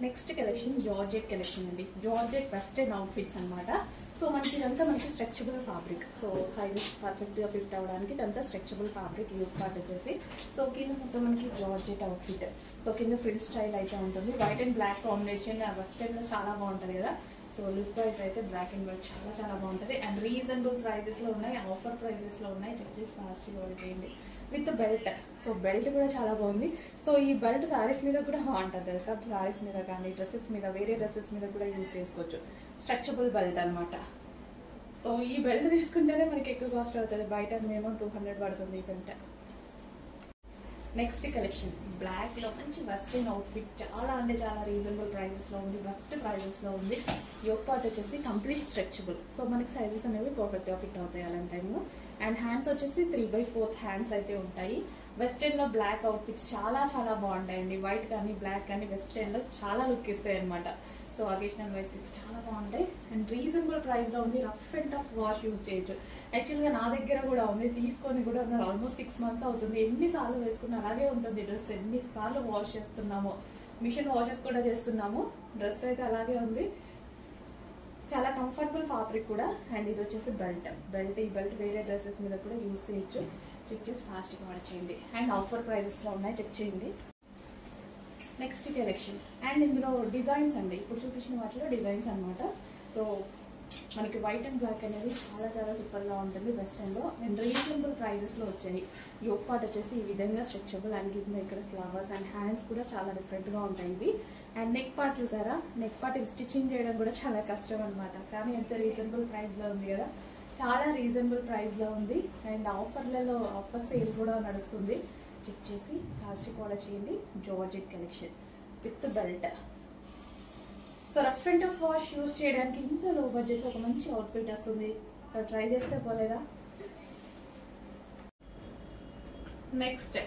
Next collection georgette collection అండి. Georgette western outfits అనమాట. So మనకి ఇదంతా మనకి స్ట్రెచబుల్ ఫ్యాబ్రిక్. సో సైజెస్ పర్ఫెక్ట్గా ఫిట్ అవ్వడానికి ఇదంతా స్ట్రెచబుల్ ఫ్యాబ్రిక్. యూత్ పార్ట్ వచ్చేసి సో కింద మొత్తం మనకి జార్జెట్ అవుట్ఫిట్. సో కింద ఫ్రిల్ స్టైల్ అయితే ఉంటుంది. వైట్ అండ్ బ్లాక్ కాంబినేషన్ వెస్టర్న్లో చాలా బాగుంటుంది కదా. సో లుక్ వైజ్ అయితే బ్లాక్ అండ్ వైట్ చాలా బాగుంటుంది. అండ్ రీజనబుల్ ప్రైజెస్లో ఉన్నాయి, ఆఫర్ ప్రైజెస్లో ఉన్నాయి. చెక్ చేసి ఫాస్ట్గా ఆర్డర్ చేయండి. With belt. సో బెల్ట్ కూడా చాలా బాగుంది. సో ఈ బెల్ట్ శారీస్ మీద కూడా బాగుంటుంది తెలుసా. శారీస్ మీద కానీ డ్రెస్సెస్ మీద, వేరే డ్రెస్సెస్ మీద కూడా యూజ్ చేసుకోవచ్చు. స్ట్రెచబుల్ బెల్ట్ అనమాట. సో ఈ బెల్ట్ తీసుకుంటేనే మనకి ఎక్కువ కాస్ట్ అవుతుంది. బయట మేము 200 పడుతుంది ఈ బెల్ట్. నెక్స్ట్ కలెక్షన్ బ్లాక్ లో మంచి వెస్టర్న్ అవుట్ఫిట్. చాలా అంటే చాలా రీజనబుల్ ప్రైజెస్ లో ఉంది, బెస్ట్ ప్రైజెస్ లో ఉంది. యోక్ పార్ట్ వచ్చేసి కంప్లీట్ స్ట్రెచబుల్. సో మనకి సైజెస్ అనేవి పర్ఫెక్ట్ గా ఫిట్ అవుతాయి అలాంటి టైము. అండ్ హ్యాండ్స్ వచ్చేసి 3/4 హ్యాండ్స్ అయితే ఉంటాయి. వెస్టర్న్ లో బ్లాక్ అవుట్ఫిట్స్ చాలా బాగుంటాయండి. వైట్ కానీ బ్లాక్ కానీ వెస్టర్న్ లో చాలా లుక్ ఇస్తాయి అనమాట. సో అకేషనల్ వైజ్ చాలా బాగుంటాయి. అండ్ రీజనబుల్ ప్రైస్ లో ఉంది. Rough and tough wash use చేయొచ్చు. యాక్చువల్గా నా దగ్గర కూడా ఉంది, తీసుకొని కూడా ఆల్మోస్ట్ 6 months అవుతుంది. ఎన్నిసార్లు వేసుకున్నా అలాగే ఉంటుంది డ్రెస్. ఎన్నిసార్లు వాష్ చేస్తున్నాము, మిషన్ వాషెస్ కూడా చేస్తున్నాము. డ్రెస్ అయితే అలాగే ఉంది. చాలా కంఫర్టబుల్ ఫ్యాబ్రిక్ కూడా. అండ్ ఇది వచ్చేసి బెల్ట్. ఈ బెల్ట్ వేరే డ్రెస్సెస్ మీద కూడా యూజ్ చేయొచ్చు. చెక్ చేసి ఫాస్ట్గా ఆర్డర్ చేయండి. అండ్ ఆఫర్ ప్రైజెస్లో ఉన్నాయి, చెక్ చేయండి. Next collection. అండ్ ఇందులో డిజైన్స్ అండి. ఇప్పుడు చూపించిన వాటిలో డిజైన్స్ అనమాట. సో మనకి వైట్ అండ్ బ్లాక్ అనేది చాలా సూపర్గా ఉంటుంది వెస్టర్న్లో. అండ్ రీజనబుల్ ప్రైజెస్లో వచ్చాయి. యోక్ పార్ట్ వచ్చేసి ఈ విధంగా స్ట్రెచబుల్. అండ్ కింద ఇక్కడ ఫ్లవర్స్ అండ్ హ్యాండ్స్ కూడా చాలా డిఫరెంట్గా ఉంటాయి ఇవి. అండ్ నెక్ పార్ట్ చూసారా, నెక్ పార్ట్ ఇది స్టిచ్చింగ్ చేయడం కూడా చాలా కష్టం అనమాట. కానీ ఎంత రీజనబుల్ ప్రైస్లో ఉంది కదా, చాలా రీజనబుల్ ప్రైస్లో ఉంది. అండ్ ఆఫర్ సేల్ కూడా నడుస్తుంది. చెక్ చేసి ఫాస్ట్గా ఆర్డర్ చేయండి. Georgette collection with belt. So rough and tough wash use చేయడానికి ఇంత లో బడ్జెట్ ఒక మంచి అవుట్ఫిట్ వస్తుంది. ట్రై చేస్తే పోలేదా. Next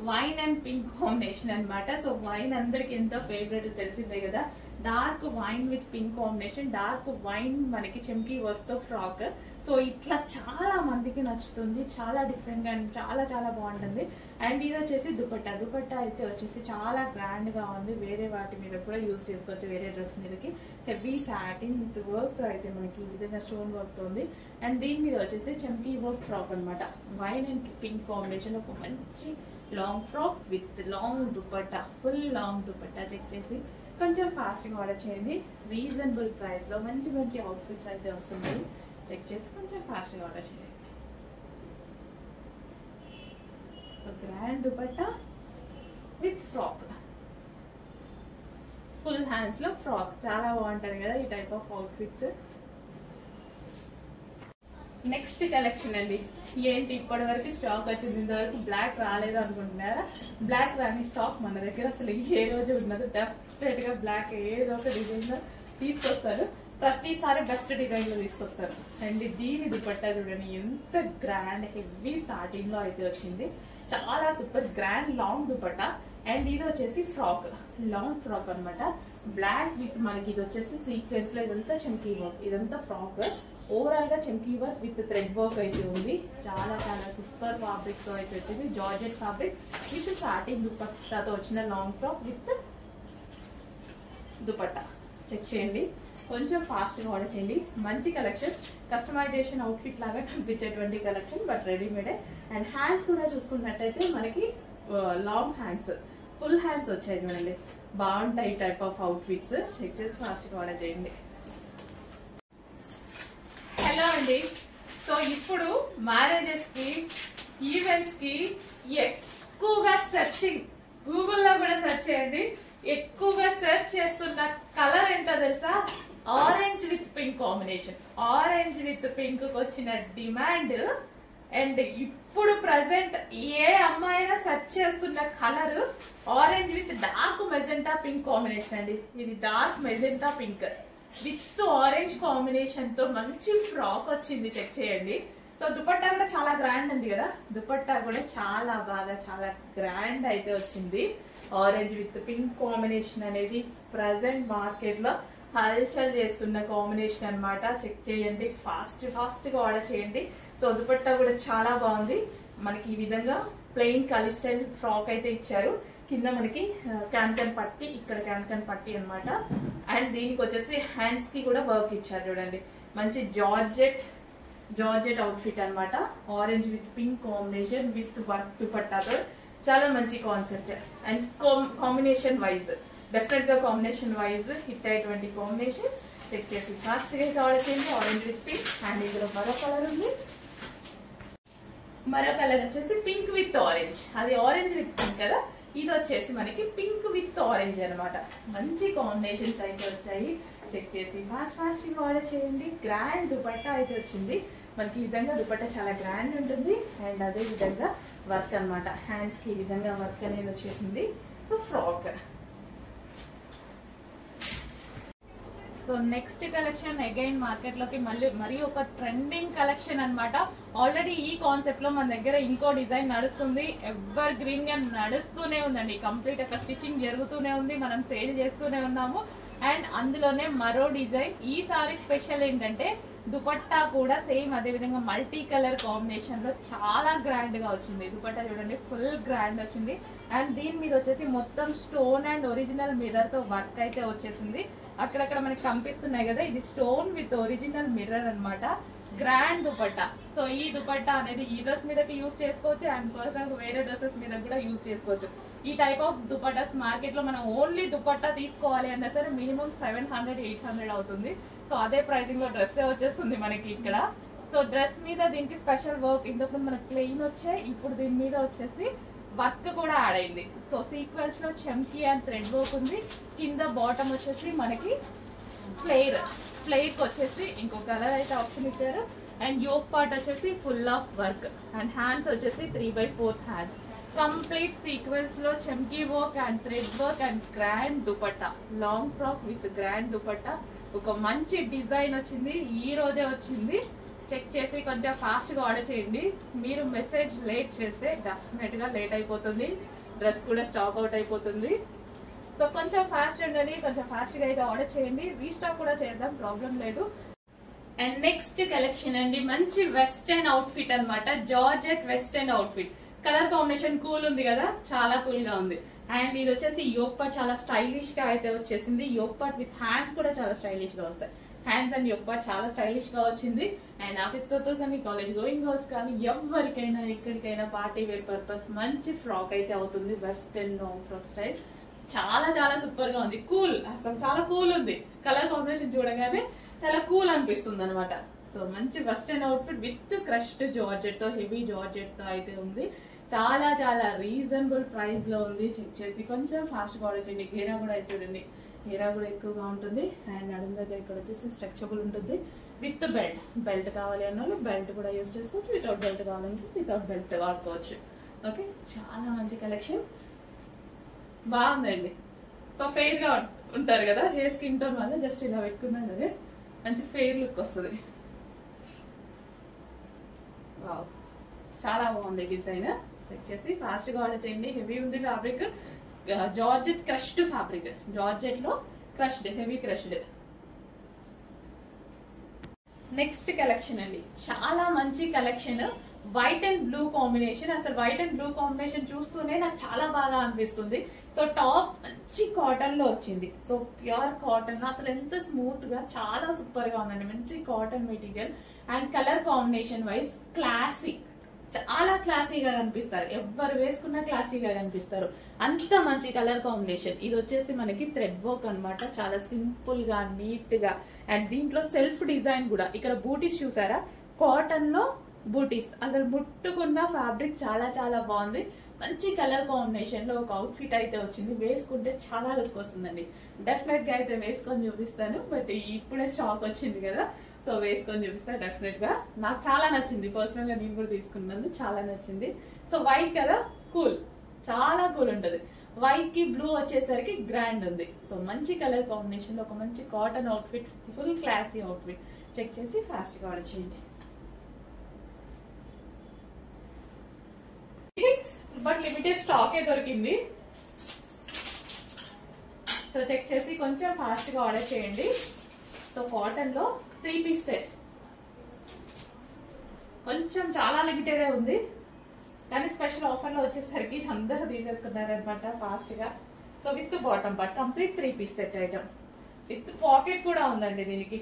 wine and pink combination అనమాట. సో వైన్ అందరికి ఎంతో ఫేవరెట్ తెలిసిందే కదా. Dark wine with pink combination. Dark wine మనకి చెంకీ వర్క్ తో ఫ్రాక్. సో ఇట్లా చాలా మందికి నచ్చుతుంది. చాలా డిఫరెంట్ గా చాలా బాగుంటుంది. అండ్ ఇది వచ్చేసి దుపట్టా అయితే వచ్చేసి చాలా గ్రాండ్ గా ఉంది. వేరే వాటి మీద కూడా యూజ్ చేసుకోవచ్చు, వేరే డ్రెస్ మీదకి. హెవీ సాటిన్ విత్ వర్క్ అయితే మనకి ఈ విధంగా స్టోన్ వర్క్ ఉంది. అండ్ దీని మీద వచ్చేసి చెంకీ వర్క్ ఫ్రాక్ అనమాట. వైన్ అండ్ పింక్ కాంబినేషన్ ఒక మంచి long frock with long dupatta, full long dupatta. Check చేసి కొంచెం ఫాస్ట్గా ఆర్డర్ చేయండి. రీజనబుల్ ప్రైస్లో మంచి అవుట్ఫిట్స్ అయితే వస్తున్నాయి. చెక్ చేసి కొంచెం ఫాస్ట్గా ఆర్డర్ చేయండి. So grand dupatta with frock, full hands లో ఫ్రాక్. చాలా బాగుంటుంది కదా ఈ type of outfits. Next collection అండి. ఏంటి ఇప్పటి వరకు స్టాక్ వచ్చింది, ఇంతవరకు బ్లాక్ రాలేదు అనుకుంటున్నారా? బ్లాక్ రాని స్టాక్ మన దగ్గర అసలు ఏ రోజు ఉన్నది. డెఫినెట్ గా బ్లాక్ ఏదో ఒక డిజైన్ లో తీసుకొస్తారు. ప్రతిసారి బెస్ట్ డిజైన్ లో తీసుకొస్తారు. అండ్ దీని దుపట్టా చూడండి ఎంత గ్రాండ్ హెవీ సాటిన్ లో అయితే వచ్చింది. చాలా super grand long dupatta. And ఇది వచ్చేసి ఫ్రాక్, లాంగ్ ఫ్రాక్ అనమాట. బ్లాక్ విత్ మనకి ఇది వచ్చేసి సీక్వెన్స్ లో ఇదంతా చంకీ వర్క్, ఇదంతా ఫ్రాక్. ఓవరాల్ గా చంకీ వర్క్ విత్ థ్రెడ్ వర్క్ అయితే ఉంది. చాలా సూపర్ ఫ్యాబ్రిక్ తో అయితే వచ్చింది. జార్జెట్ ఫ్యాబ్రిక్ విత్ సాటిన్ దుపట్టాతో వచ్చిన long frock with dupatta. Check చేయండి, కొంచెం ఫాస్ట్ గా ఆర్డర్ చేయండి. మంచి కలెక్షన్, కస్టమైజేషన్ అవుట్ఫిట్ లాగా కనిపించేటువంటి కలెక్షన్, బట్ రెడీమేడే. అండ్ హ్యాండ్స్ కూడా చూసుకున్నట్టయితే మనకి లాంగ్ హ్యాండ్స్, ఫుల్ హ్యాండ్స్ వచ్చాయి చూడండి. బాగుంటాయి ఈ టైప్ ఆఫ్ అవుట్ఫిట్స్. చెక్ చేసి ఫాస్ట్ గా ఆర్డర్ చేయండి. హలో అండి. సో ఇప్పుడు మ్యారేజెస్ కి, ఈవెంట్స్ కి ఎక్కువగా సెర్చింగ్, గూగుల్లో కూడా సెర్చ్ చేయండి. ఎక్కువగా సెర్చ్ చేస్తున్న కలర్ ఏంటో తెలుసా? Orange with pink combination. Orange with pink వచ్చిన డిమాండ్. అండ్ ఇప్పుడు ప్రజెంట్ ఏ అమ్మాయినా సెర్చ్ చేస్తున్న colour orange with dark magenta pink combination అండి. ఇది dark magenta pink with orange combination తో మంచి ఫ్రాక్ వచ్చింది. చెక్ చేయండి. సో దుపట్టా కూడా చాలా గ్రాండ్ ఉంది కదా. దుపట్టా కూడా చాలా గ్రాండ్ అయితే వచ్చింది. ఆరెంజ్ విత్ పింక్ కాంబినేషన్ అనేది ప్రజెంట్ మార్కెట్ లో హల్చల్ చేస్తున్న కాంబినేషన్ అనమాట. చెక్ చేయండి, ఫాస్ట్ గా ఆర్డర్ చేయండి. సో దుపట్టా కూడా చాలా బాగుంది. మనకి ఈ విధంగా ప్లెయిన్ కలి స్టైల్ ఫ్రాక్ అయితే ఇచ్చారు. కింద మనకి క్యాన్ పట్టి, ఇక్కడ క్యాన్ పట్టి అన్నమాట. అండ్ దీనికి వచ్చేసి హ్యాండ్స్ కి కూడా వర్క్ ఇచ్చారు చూడండి. మంచి జార్జెట్ అవుట్ఫిట్ అన్నమాట. Orange with pink combination with work దుపట్టాతో చాలా మంచి concept. And combination wise definite గా కాంబినేషన్ వైజ్ హిట్ అయ్యేటువంటి కాంబినేషన్. చెక్ చేసి ఫాస్ట్ గా ఆర్డర్ చేయండి. Orange with pink. అండ్ ఇందులో మరో కలర్ ఉంది. మరో కలర్ వచ్చేసి పింక్ విత్ ఆరెంజ్. అది ఆరెంజ్ విత్ పింక్ కదా, ఇది వచ్చేసి మనకి పింక్ విత్ ఆరెంజ్ అనమాట. మంచి కాంబినేషన్స్ అయితే వచ్చాయి. చెక్ చేసి ఫాస్ట్ గా ఆర్డర్ చేయండి. గ్రాండ్ దుపట్టా అయితే వచ్చింది మనకి. ఈ విధంగా దుపట్టా చాలా గ్రాండ్ ఉంటుంది. అండ్ అదే విధంగా వర్క్ అనమాట. హ్యాండ్స్ కి ఈ విధంగా వర్క్ అనేది వచ్చేసింది. So frock. So next collection again market లోకి మరీ ఒక ట్రెండింగ్ కలెక్షన్ అన్నమాట. ఆల్రెడీ ఈ కాన్సెప్ట్ లో మన దగ్గర ఇంకో డిజైన్ నడుస్తుంది. ఎవర్ గ్రీన్ గా నడుస్తూనే ఉందండి. కంప్లీట్ ఒక స్టిచ్చింగ్ జరుగుతూనే ఉంది. మనం సేల్ చేస్తూనే ఉన్నాము. అండ్ అందులోనే మరో డిజైన్. ఈసారి స్పెషల్ ఏంటంటే దుపట్టా కూడా సేమ్ అదే విధంగా మల్టీ కలర్ కాంబినేషన్ లో చాలా గ్రాండ్ గా వచ్చింది. దుపట్టా చూడండి ఫుల్ గ్రాండ్ వచ్చింది. అండ్ దీని మీద వచ్చేసి మొత్తం స్టోన్ అండ్ ఒరిజినల్ మిర్రర్ తో వర్క్ అయితే వచ్చేసింది. అక్కడక్కడ మనకి కనిపిస్తున్నాయి కదా, ఇది స్టోన్ విత్ ఒరిజినల్ మిర్రర్ అన్నమాట. గ్రాండ్ దుపట్టా. సో ఈ దుపట్టా అనేది ఈ డ్రెస్ మీదకి యూజ్ చేసుకోవచ్చు. అండ్ పర్సనల్ వేరే డ్రెస్సెస్ మీద కూడా యూజ్ చేసుకోవచ్చు. ఈ టైప్ ఆఫ్ దుపట్టాస్ మార్కెట్ లో మనం ఓన్లీ దుపట్టా తీసుకోవాలి అన్నా సరే మినిమం 700-800 అవుతుంది. సో అదే ప్రైసింగ్ లో డ్రెస్ వచ్చేస్తుంది మనకి ఇక్కడ. సో డ్రెస్ మీద దీనికి స్పెషల్ వర్క్. ఇంతకుముందు మనకి ప్లెయిన్ వచ్చాయి, ఇప్పుడు దీని మీద వచ్చేసి వర్క్ కూడా యాడ్ అయింది. సో సీక్వెన్స్ లో చమ్కీ అండ్ థ్రెడ్ వర్క్ ఉంది. కింద బాటమ్ వచ్చేసి మనకి ఫ్లేర్ కి వచ్చేసి ఇంకో కలర్ అయితే ఆప్షన్ ఇచ్చారు. అండ్ యోక్ పార్ట్ వచ్చేసి full of work. And hands వచ్చేసి 3/4 హ్యాండ్స్. కంప్లీట్ సీక్వెన్స్ లో చమ్కీ work and thread work and grand dupatta. Long frock with grand dupatta. ఒక మంచి డిజైన్ వచ్చింది, ఈ రోజే వచ్చింది. చెక్ చేసి కొంచెం ఫాస్ట్ గా ఆర్డర్ చేయండి. మీరు మెసేజ్ లేట్ చేస్తే డెఫినెట్ గా లేట్ అయిపోతుంది. డ్రెస్ కూడా స్టాక్ అవుట్ అయిపోతుంది. సో కొంచెం ఫాస్ట్ ఉండండి, కొంచెం ఫాస్ట్ గా అయితే ఆర్డర్ చేయండి. రీస్టాక్ కూడా చేద్దాం, ప్రాబ్లం లేదు. అండ్ నెక్స్ట్ కలెక్షన్ అండి మంచి వెస్టర్న్ అవుట్ఫిట్ అన్నమాట. Georgette western outfit. Colour combination cool ఉంది కదా, చాలా కూల్ గా ఉంది. అండ్ ఇది వచ్చేసి యోక్ పార్ట్ చాలా స్టైలిష్ గా అయితే వచ్చేసింది. యోక్ పార్ట్ విత్ హ్యాండ్స్ కూడా చాలా స్టైలిష్ గా వస్తాయి. హ్యాండ్స్ అండ్ యోక్ పార్ట్ చాలా స్టైలిష్ గా వచ్చింది. అండ్ ఆఫీస్ పర్పస్ కానీ కాలేజ్ గోయింగ్ గర్ల్స్ కానీ ఎవరికైనా ఎక్కడికైనా పార్టీ వేర్ పర్పస్ మంచి ఫ్రాక్ అయితే అవుతుంది. వెస్టర్న్ లాంగ్ ఫ్రాక్ స్టైల్ చాలా సూపర్ గా ఉంది. కూల్, అసలు చాలా కూల్ ఉంది. కలర్ కాంబినేషన్ చూడగానే చాలా కూల్ అనిపిస్తుంది అనమాట. సో మంచి western outfit with crushed georgette తో, హెవీ జార్జెట్ తో అయితే ఉంది. చాలా రీజనబుల్ ప్రైస్ లో ఉంది. చెక్ చేసి కొంచెం ఫాస్ట్ గా ఆర్డర్ చేయండి. గేరా కూడా అయితే చూడండి, గేరా కూడా ఎక్కువగా ఉంటుంది. అండ్ నడుము దగ్గర ఇక్కడ వచ్చేసి స్ట్రెచబుల్ ఉంటుంది విత్ బెల్ట్ కావాలి అన్న వాళ్ళు బెల్ట్ కూడా యూజ్ చేసుకోవచ్చు. వితౌట్ బెల్ట్ కావాలంటే వితౌట్ బెల్ట్ వాడుకోవచ్చు. ఓకే, చాలా మంచి కలెక్షన్, బాగుందండి. సో ఫెయిర్ గా ఉంటారు కదా, హెయిర్ స్కిన్ టోన్ వల్ల జస్ట్ ఇలా పెట్టుకున్నాను అదే మంచి ఫెయిర్ లుక్ వస్తుంది. వావ్, చాలా బాగుంది డిజైన్. చెక్ చేసి ఫాస్ట్ గా ఆర్డర్ చేయండి. హెవీ ఉంది fabric, georgette crushed fabric. Georgette లో crushed, heavy crushed. Next collection అండి చాలా మంచి collection. White and blue combination. అసలు వైట్ అండ్ బ్లూ కాంబినేషన్ చూస్తూనే నాకు చాలా బాగా అనిపిస్తుంది. సో టాప్ మంచి కాటన్ లో వచ్చింది. సో ప్యూర్ కాటన్, అసలు ఎంత స్మూత్ గా చాలా సూపర్ గా ఉందండి. మంచి cotton material. And colour combination wise classy, చాలా క్లాసీగా కనిపిస్తారు. ఎవరు వేసుకున్నా క్లాసీగా కనిపిస్తారు. అంత మంచి కలర్ కాంబినేషన్. ఇది వచ్చేసి మనకి థ్రెడ్ వర్క్ అనమాట. చాలా సింపుల్ గా నీట్ గా. అండ్ దీంట్లో సెల్ఫ్ డిజైన్ కూడా. ఇక్కడ బూటీస్ చూసారా, కాటన్ లో బూటీస్. అసలు ముట్టుకున్న ఫ్యాబ్రిక్ చాలా బాగుంది. మంచి కలర్ కాంబినేషన్ లో ఒక అవుట్ఫిట్ అయితే వచ్చింది. వేసుకుంటే చాలా లుక్ వస్తుందండి. డెఫినెట్ గా అయితే వేసుకొని చూపిస్తాను. బట్ ఇప్పుడే స్టాక్ వచ్చింది కదా, సో వేసుకొని చూపిస్తాను డెఫినెట్ గా. నాకు చాలా నచ్చింది, పర్సనల్ గా నేను కూడా తీసుకున్నాను, చాలా నచ్చింది. సో వైట్ కదా, కూల్, చాలా కూల్ ఉంటది. వైట్ కి బ్లూ వచ్చేసరికి గ్రాండ్ ఉంది. సో మంచి కలర్ కాంబినేషన్ లో ఒక మంచి cotton outfit, full classy outfit. Check చేసి ఫాస్ట్ గా ఆర్డర్ చేయండి. బట్ లిమిటెడ్ స్టాక్ ఏ దొరికింది. సో చెక్ చేసి కొంచెం ఫాస్ట్ గా ఆర్డర్ చేయండి. సో కాటన్ లో 3 పీస్ సెట్ కొంచెం చాలా లిమిటెడ్ ఉంది. కానీ స్పెషల్ ఆఫర్ లో వచ్చేసరికి అందరూ తీసేసుకున్నారు అనమాట ఫాస్ట్ గా. So with bottom part complete 3 piece set item with pocket కూడా ఉందండి దీనికి.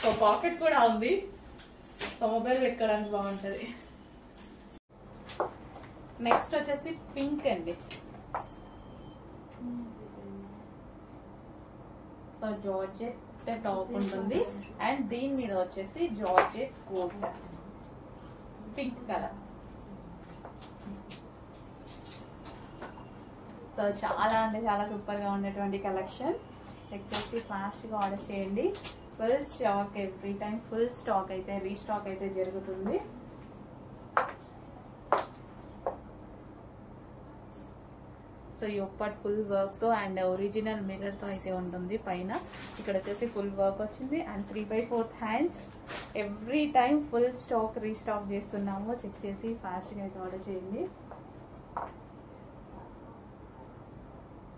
సో పాకెట్ కూడా ఉంది, సో మొబైల్ పెట్టుకోవడానికి బాగుంటది. నెక్స్ట్ వచ్చేసి పింక్ అండి. సో జార్జెట్ టాప్ ఉంటుంది అండ్ దీని మీద వచ్చేసి georgette coat pink colour. So చాలా అంటే చాలా సూపర్ గా ఉన్నటువంటి కలెక్షన్. చెక్ చేసి ఫాస్ట్ గా ఆర్డర్ చేయండి. Full stock, every time full stock అయితే రీస్టాక్ అయితే జరుగుతుంది. సో ఈ ఒక్కటి ఫుల్ వర్క్ తో అండ్ ఒరిజినల్ మిర్రర్ తో అయితే ఉంటుంది పైన. ఇక్కడ వచ్చేసి ఫుల్ వర్క్ వచ్చింది and 3/4 hands. Every time full stock restock చేస్తున్నాము. చెక్ చేసి ఫాస్ట్ గా అయితే ఆర్డర్ చేయండి.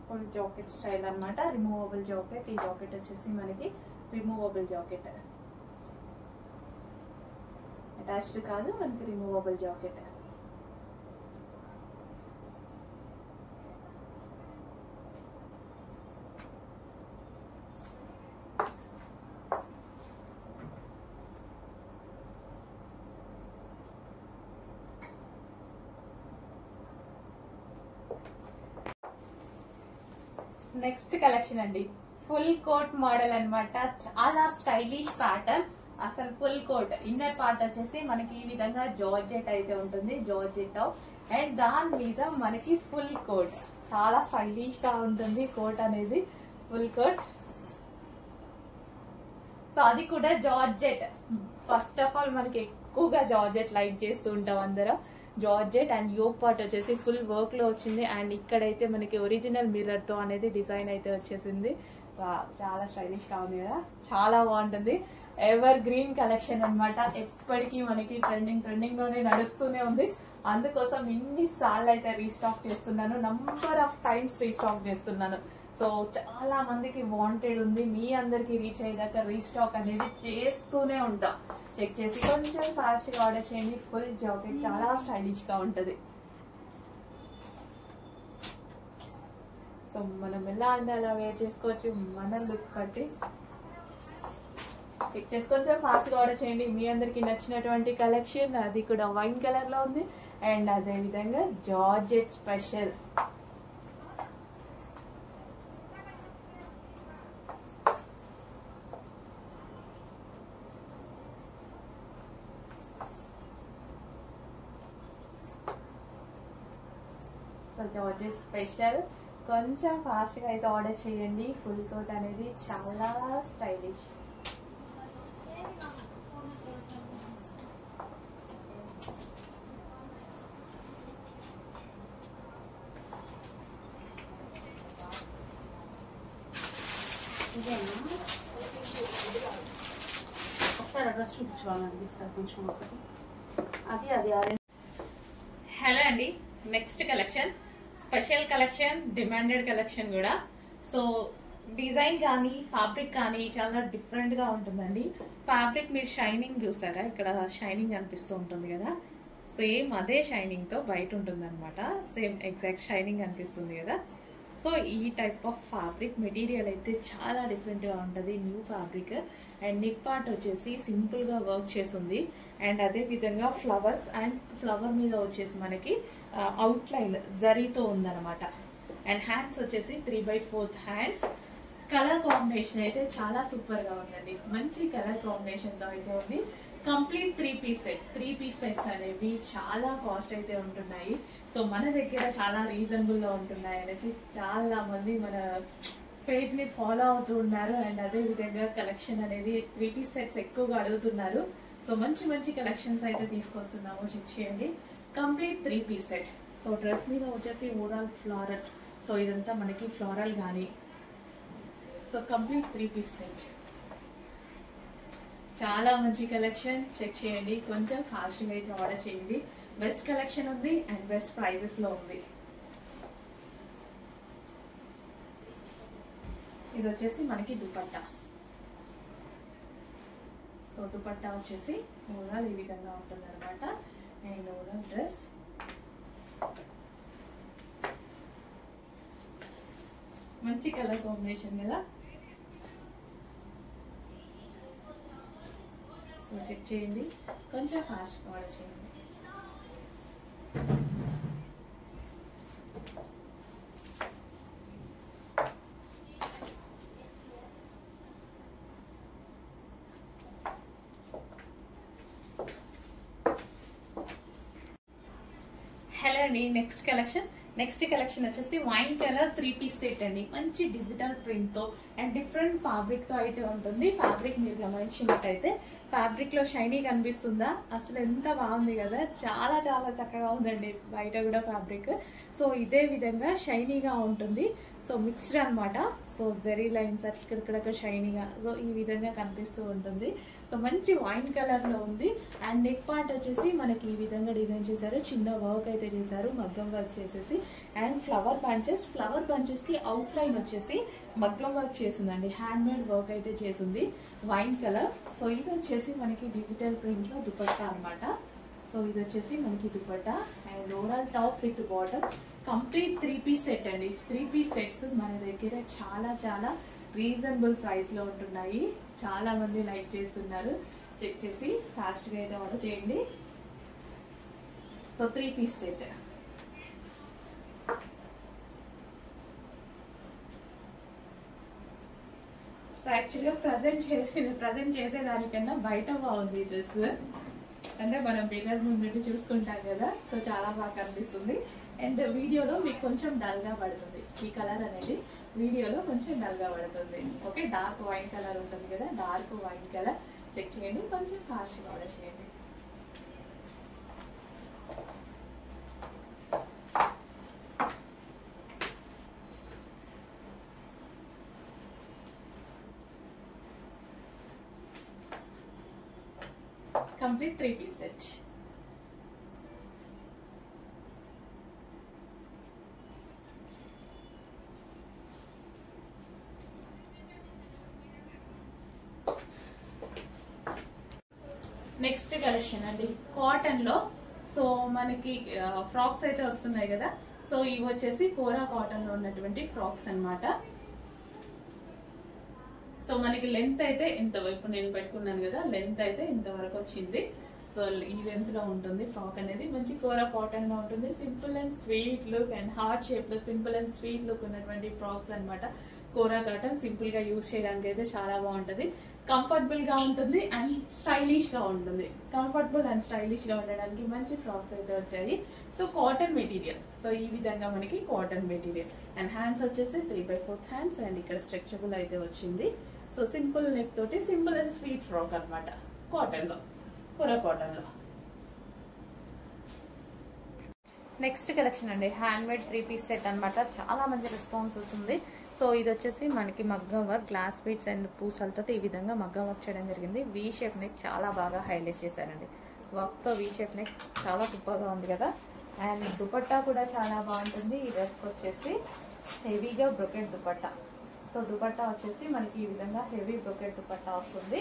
ఫుల్ జాకెట్ స్టైల్ అనమాట, రిమూవబుల్ జాకెట్. ఈ జాకెట్ వచ్చేసి మనకి రిమూవబుల్ జాకెట్, అటాచ్డ్ కాదు, మనకి రిమూవబుల్ జాకెట్. నెక్స్ట్ కలెక్షన్ అండి, ఫుల్ కోట్ మోడల్ అన్నమాట. చాలా స్టైలిష్ ప్యాటర్న్. అసలు ఫుల్ కోట్ ఇన్నర్ పార్ట్ వచ్చేసి మనకి ఈ విధంగా జార్జెట్ అయితే ఉంటుంది, జార్జెట్ టాప్. అండ్ దాని మీద మనకి ఫుల్ కోట్, చాలా స్టైలిష్ గా ఉంటుంది కోట్ అనేది, ఫుల్ కోట్. సో అది కూడా జార్జెట్. ఫస్ట్ ఆఫ్ ఆల్ మనకి ఎక్కువగా జార్జెట్ లైక్ చేస్తూ ఉంటాం అందరం. జార్జెట్ అండ్ యోక్ పార్ట్ వచ్చేసి ఫుల్ వర్క్ లో వచ్చింది అండ్ ఇక్కడైతే మనకి ఒరిజినల్ మిర్రర్ తో అనేది డిజైన్ అయితే వచ్చేసింది. చాలా స్టైలిష్ గా ఉంది కదా, చాలా బాగుంటుంది. ఎవర్ గ్రీన్ కలెక్షన్ అన్నమాట. ఎప్పటికీ మనకి ట్రెండింగ్ లోనే నడుస్తూనే ఉంది. అందుకోసం ఇన్ని సార్లు అయితే రీస్టాక్ చేస్తున్నాను, నంబర్ ఆఫ్ టైమ్స్ రీస్టాక్ చేస్తున్నాను. సో చాలా మందికి వాంటెడ్ ఉంది, మీ అందరికి రీచ్ అయ్యేదాకా రీస్టాక్ అనేది చేస్తూనే ఉంటా. చెక్ చేసి కొంచెం ఫాస్ట్ గా ఆర్డర్ చేయండి. ఫుల్ జాకెట్ చాలా స్టైలిష్ గా ఉంటది. సో మనం ఎలా అంటే అలా వేర్ చేసుకోవచ్చు మన లుక్ బట్టి. చెక్ చేసి కొంచెం ఫాస్ట్ గా ఆర్డర్ చేయండి. మీ అందరికి నచ్చినటువంటి కలెక్షన్, అది కూడా వైన్ కలర్ లో ఉంది అండ్ అదే విధంగా georgette special. So georgette special, కొంచెం ఫాస్ట్ గా అయితే ఆర్డర్ చేయండి. ఫుల్ కోట్ అనేది చాలా స్టైలిష్. ఒకసారి అడ్రస్ చూపించుకోవాలనిపిస్తారు కొంచెం ఒకటి. అది హలో అండి, next collection special collection, demanded collection కూడా. సో డిజైన్ కానీ ఫ్యాబ్రిక్ కానీ చాలా డిఫరెంట్ గా ఉంటుందండి. ఫ్యాబ్రిక్ మీరు షైనింగ్ చూసారా, ఇక్కడ షైనింగ్ అనిపిస్తూ ఉంటుంది కదా, సేమ్ అదే షైనింగ్ తో బయట ఉంటుంది అనమాట. సేమ్ ఎగ్జాక్ట్ షైనింగ్ అనిపిస్తుంది కదా. సో ఈ టైప్ ఆఫ్ ఫ్యాబ్రిక్ మెటీరియల్ అయితే చాలా డిఫరెంట్ గా ఉంటుంది, new fabric. And neck part వచ్చేసి సింపుల్ గా వర్క్ చేసింది అండ్ అదే విధంగా ఫ్లవర్స్ అండ్ ఫ్లవర్ మీద వచ్చేసి మనకి అవుట్ లైన్ జరీతో ఉందన్నమాట. అండ్ హ్యాండ్స్ వచ్చేసి 3/4 హ్యాండ్స్. కలర్ కాంబినేషన్ అయితే చాలా సూపర్ గా ఉందండి, మంచి కలర్ కాంబినేషన్ తో అయితే ఉంది. Complete 3 piece set. 3 piece sets అనేవి చాలా కాస్ట్ అయితే ఉంటున్నాయి. సో మన దగ్గర చాలా రీజనబుల్ గా ఉంటున్నాయి అనేసి చాలా మంది మన పేజ్ ని ఫాలో అవుతూ ఉన్నారు. అండ్ అదే విధంగా కలెక్షన్ అనేది 3 పీస్ సెట్స్ ఎక్కువగా అడుగుతున్నారు. సో మంచి మంచి కలెక్షన్స్ అయితే తీసుకొస్తున్నాము, చెక్ చేయండి. Complete 3 piece set. So dress మీద వచ్చేసి ఓవరాల్ ఫ్లోరల్. సో ఇదంతా మనకి ఫ్లోరల్ గానీ. సో కంప్లీట్ 3 పీస్ సెట్, చాలా మంచి కలెక్షన్. చెక్ చేయండి, కొంచెం ఫాస్ట్ గా అయితే ఆర్డర్ చేయండి. బెస్ట్ కలెక్షన్ ఉంది అండ్ బెస్ట్ ప్రైజెస్ లో ఉంది. ఇది వచ్చేసి మనకి దుపట్టా. సో దుపట్టా వచ్చేసి ఓవరాల్ ఈ విధంగా ఉంటుంది అనమాట. అండ్ ఓవరాల్ డ్రెస్ మంచి కలర్ కాంబినేషన్ కదా. సో చెక్ చేయండి, కొంచెం ఫాస్ట్ ఆర్డర్ చేయండి. హలో అండి, నెక్స్ట్ కలెక్షన్ వచ్చేసి వైన్ కలర్ 3 పీస్ సెట్ అండి. మంచి డిజిటల్ ప్రింట్ తో అండ్ డిఫరెంట్ ఫ్యాబ్రిక్ తో అయితే ఉంటుంది. ఫ్యాబ్రిక్ మీరు గమనించినట్టయితే ఫ్యాబ్రిక్ లో షైనీ కనిపిస్తుందా? అసలు ఎంత బాగుంది కదా, చాలా చాలా చక్కగా ఉందండి. బయట కూడా ఫ్యాబ్రిక్ సో ఇదే విధంగా షైనీగా ఉంటుంది. సో మిక్స్డ్ అనమాట. సో జెరీ లైన్స్ అక్కడిక్కడ షైనీగా సో ఈ విధంగా కనిపిస్తూ ఉంటుంది. సో మంచి వైన్ కలర్ లో ఉంది. అండ్ నెక్ పార్ట్ వచ్చేసి మనకి ఈ విధంగా డిజైన్ చేశారు. చిన్న వర్క్ అయితే చేశారు, మగ్గం వర్క్ చేసేసి. అండ్ ఫ్లవర్ బంచెస్ కి అవుట్ లైన్ వచ్చేసి మగ్గం వర్క్ చేసిందండి. హ్యాండ్ మేడ్ వర్క్ అయితే చేసింది, వైన్ కలర్. సో ఇది వచ్చేసి మనకి డిజిటల్ ప్రింట్ లో దుపట్టా అనమాట. సో ఇది వచ్చేసి మనకి dupatta and overall top with bottom. Complete 3 piece set అండి. 3 పీస్ సెట్స్ మన దగ్గర చాలా చాలా రీజనబుల్ ప్రైస్ లో ఉంటున్నాయి. చాలా మంది లైక్ చేస్తున్నారు. చెక్ చేసి ఫాస్ట్ గా అయితే ఆర్డర్ చేయండి. So 3 piece set. సో యాక్చువల్గా ప్రజెంట్ చేసేదానికన్నా బయట బాగుంది డ్రెస్. అంటే మనం మిర్రర్ ముందు చూసుకుంటాం కదా, సో చాలా బాగా కనిపిస్తుంది. అండ్ వీడియోలో మీకు కొంచెం డల్ గా పడుతుంది. ఈ కలర్ అనేది వీడియోలో కొంచెం డల్ గా పడుతుంది. ఓకే, డార్క్ వైన్ కలర్ ఉంటుంది కదా, డార్క్ వైన్ కలర్. చెక్ చేయండి, కొంచెం ఫాస్ట్గా ఆర్డర్ చేయండి. Complete 3 piece set. Next collection అండి కాటన్ లో. సో మనకి ఫ్రాక్స్ అయితే వస్తున్నాయి కదా. సో ఇవి వచ్చేసి కోరా కాటన్ లో ఉన్నటువంటి ఫ్రాక్స్ అన్నమాట. సో మనకి లెంత్ అయితే ఇంతవరకు నేను పెట్టుకున్నాను కదా, లెంత్ అయితే ఇంతవరకు వచ్చింది. సో ఈ లెంత్ లో ఉంటుంది ఫ్రాక్ అనేది. మంచి కోరా కాటన్ లో ఉంటుంది. Simple and sweet look and heart shape లో సింపుల్ అండ్ స్వీట్ లుక్ ఉన్నటువంటి ఫ్రాక్స్ అన్నమాట. కోరా కాటన్ సింపుల్ గా యూజ్ చేయడానికి అయితే చాలా బాగుంటది. కంఫర్టబుల్ గా ఉంటుంది అండ్ స్టైలిష్ గా ఉంటుంది. కంఫర్టబుల్ అండ్ స్టైలిష్ గా ఉండడానికి మంచి ఫ్రాక్స్ అయితే వచ్చాయి. So cotton material. సో ఈ విధంగా మనకి కాటన్ మెటీరియల్ అండ్ హ్యాండ్స్ వచ్చేసి 3/4 హ్యాండ్స్ అండ్ ఇక్కడ స్ట్రెచబుల్ అయితే వచ్చింది. సో సింపుల్ నెక్ తోటి సింపుల్ అండ్ స్వీట్ ఫ్రాక్ అనమాట. కాటన్ లో, కోరా కాటన్ లో. నెక్స్ట్ కలెక్షన్ అండి హ్యాండ్ మేడ్ 3 పీస్ సెట్ అనమాట. చాలా మంచి రెస్పాన్స్ వస్తుంది. సో ఇది వచ్చేసి మనకి మగ్గం వర్క్, గ్లాస్ బీడ్స్ అండ్ పూసలతో ఈ విధంగా మగ్గం వర్క్ చేయడం జరిగింది. వీ షేప్ నెక్ చాలా బాగా హైలైట్ చేశారండి. వర్క్ తో వీ షేప్ నెక్ చాలా సూపర్ గా ఉంది కదా. అండ్ దుపట్టా కూడా చాలా బాగుంటుంది. ఈ డ్రెస్ వచ్చేసి హెవీగా బ్రొకెట్ దుపట్టా. సో దుపట్టా వచ్చేసి మనకి ఈ విధంగా హెవీ బ్రొకెట్ దుపట్టా వస్తుంది.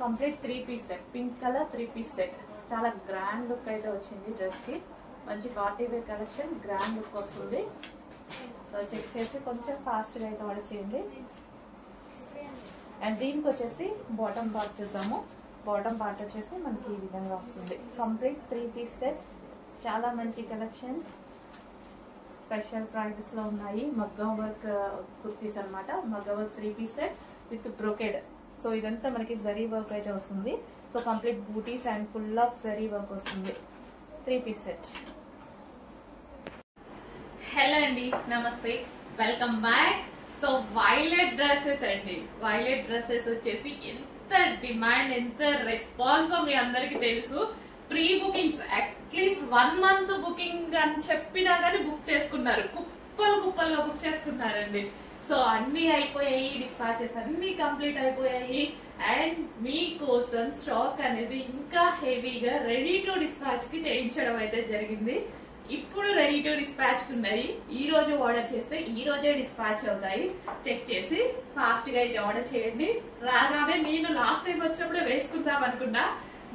Complete 3 piece set, pink colour 3 piece set. చాలా గ్రాండ్ లుక్ అయితే వచ్చింది డ్రెస్ కి. మంచి party wear collection, grand look వస్తుంది. సో చెక్ చేసి కొంచెం ఫాస్ట్గా అయితే ఆర్డర్ చేయండి. అండ్ దీనికి వచ్చేసి బాటమ్ పార్ట్ చూద్దాము. బాటమ్ పార్ట్ వచ్చేసి మనకి ఈ విధంగా వస్తుంది. Complete 3 piece set. చాలా మంచి కలెక్షన్, స్పెషల్ ప్రైజెస్ లో ఉన్నాయి. మగ్గం వర్క్ కుర్తీస్ అనమాట. మగ్గం work 3 piece set with brocade. So ఇదంతా మనకి జరీ వర్క్ అయితే వస్తుంది. So complete booties and full of zari work వస్తుంది. 3 పీస్ సెట్. హలో అండి, నమస్తే, welcome back. So violet dresses అండి. వైలెట్ డ్రెస్సెస్ వచ్చేసి ఎంత డిమాండ్, ఎంత రెస్పాన్స్ మీ అందరికి తెలుసు. Pre bookings at least 1 month booking అని చెప్పినా కానీ బుక్ చేసుకున్నారు. కుప్పలుగా బుక్ చేసుకున్నారండి. సో అన్ని అయిపోయాయి, డిస్పాచెస్ అన్ని కంప్లీట్ అయిపోయాయి. అండ్ మీకోసం స్టాక్ అనేది ఇంకా హెవీగా రెడీ టు డిస్పాచ్ కి చేయించడం అయితే జరిగింది. ఇప్పుడు రెడీ టు డిస్పాచ్ ఉన్నాయి. ఈ రోజు ఆర్డర్ చేస్తే ఈ రోజే డిస్పాచ్ అవుతాయి. చెక్ చేసి ఫాస్ట్ గా అయితే ఆర్డర్ చేయండి. రాగానే నేను లాస్ట్ టైం వచ్చినప్పుడే వేసుకుందాం అనుకున్నా,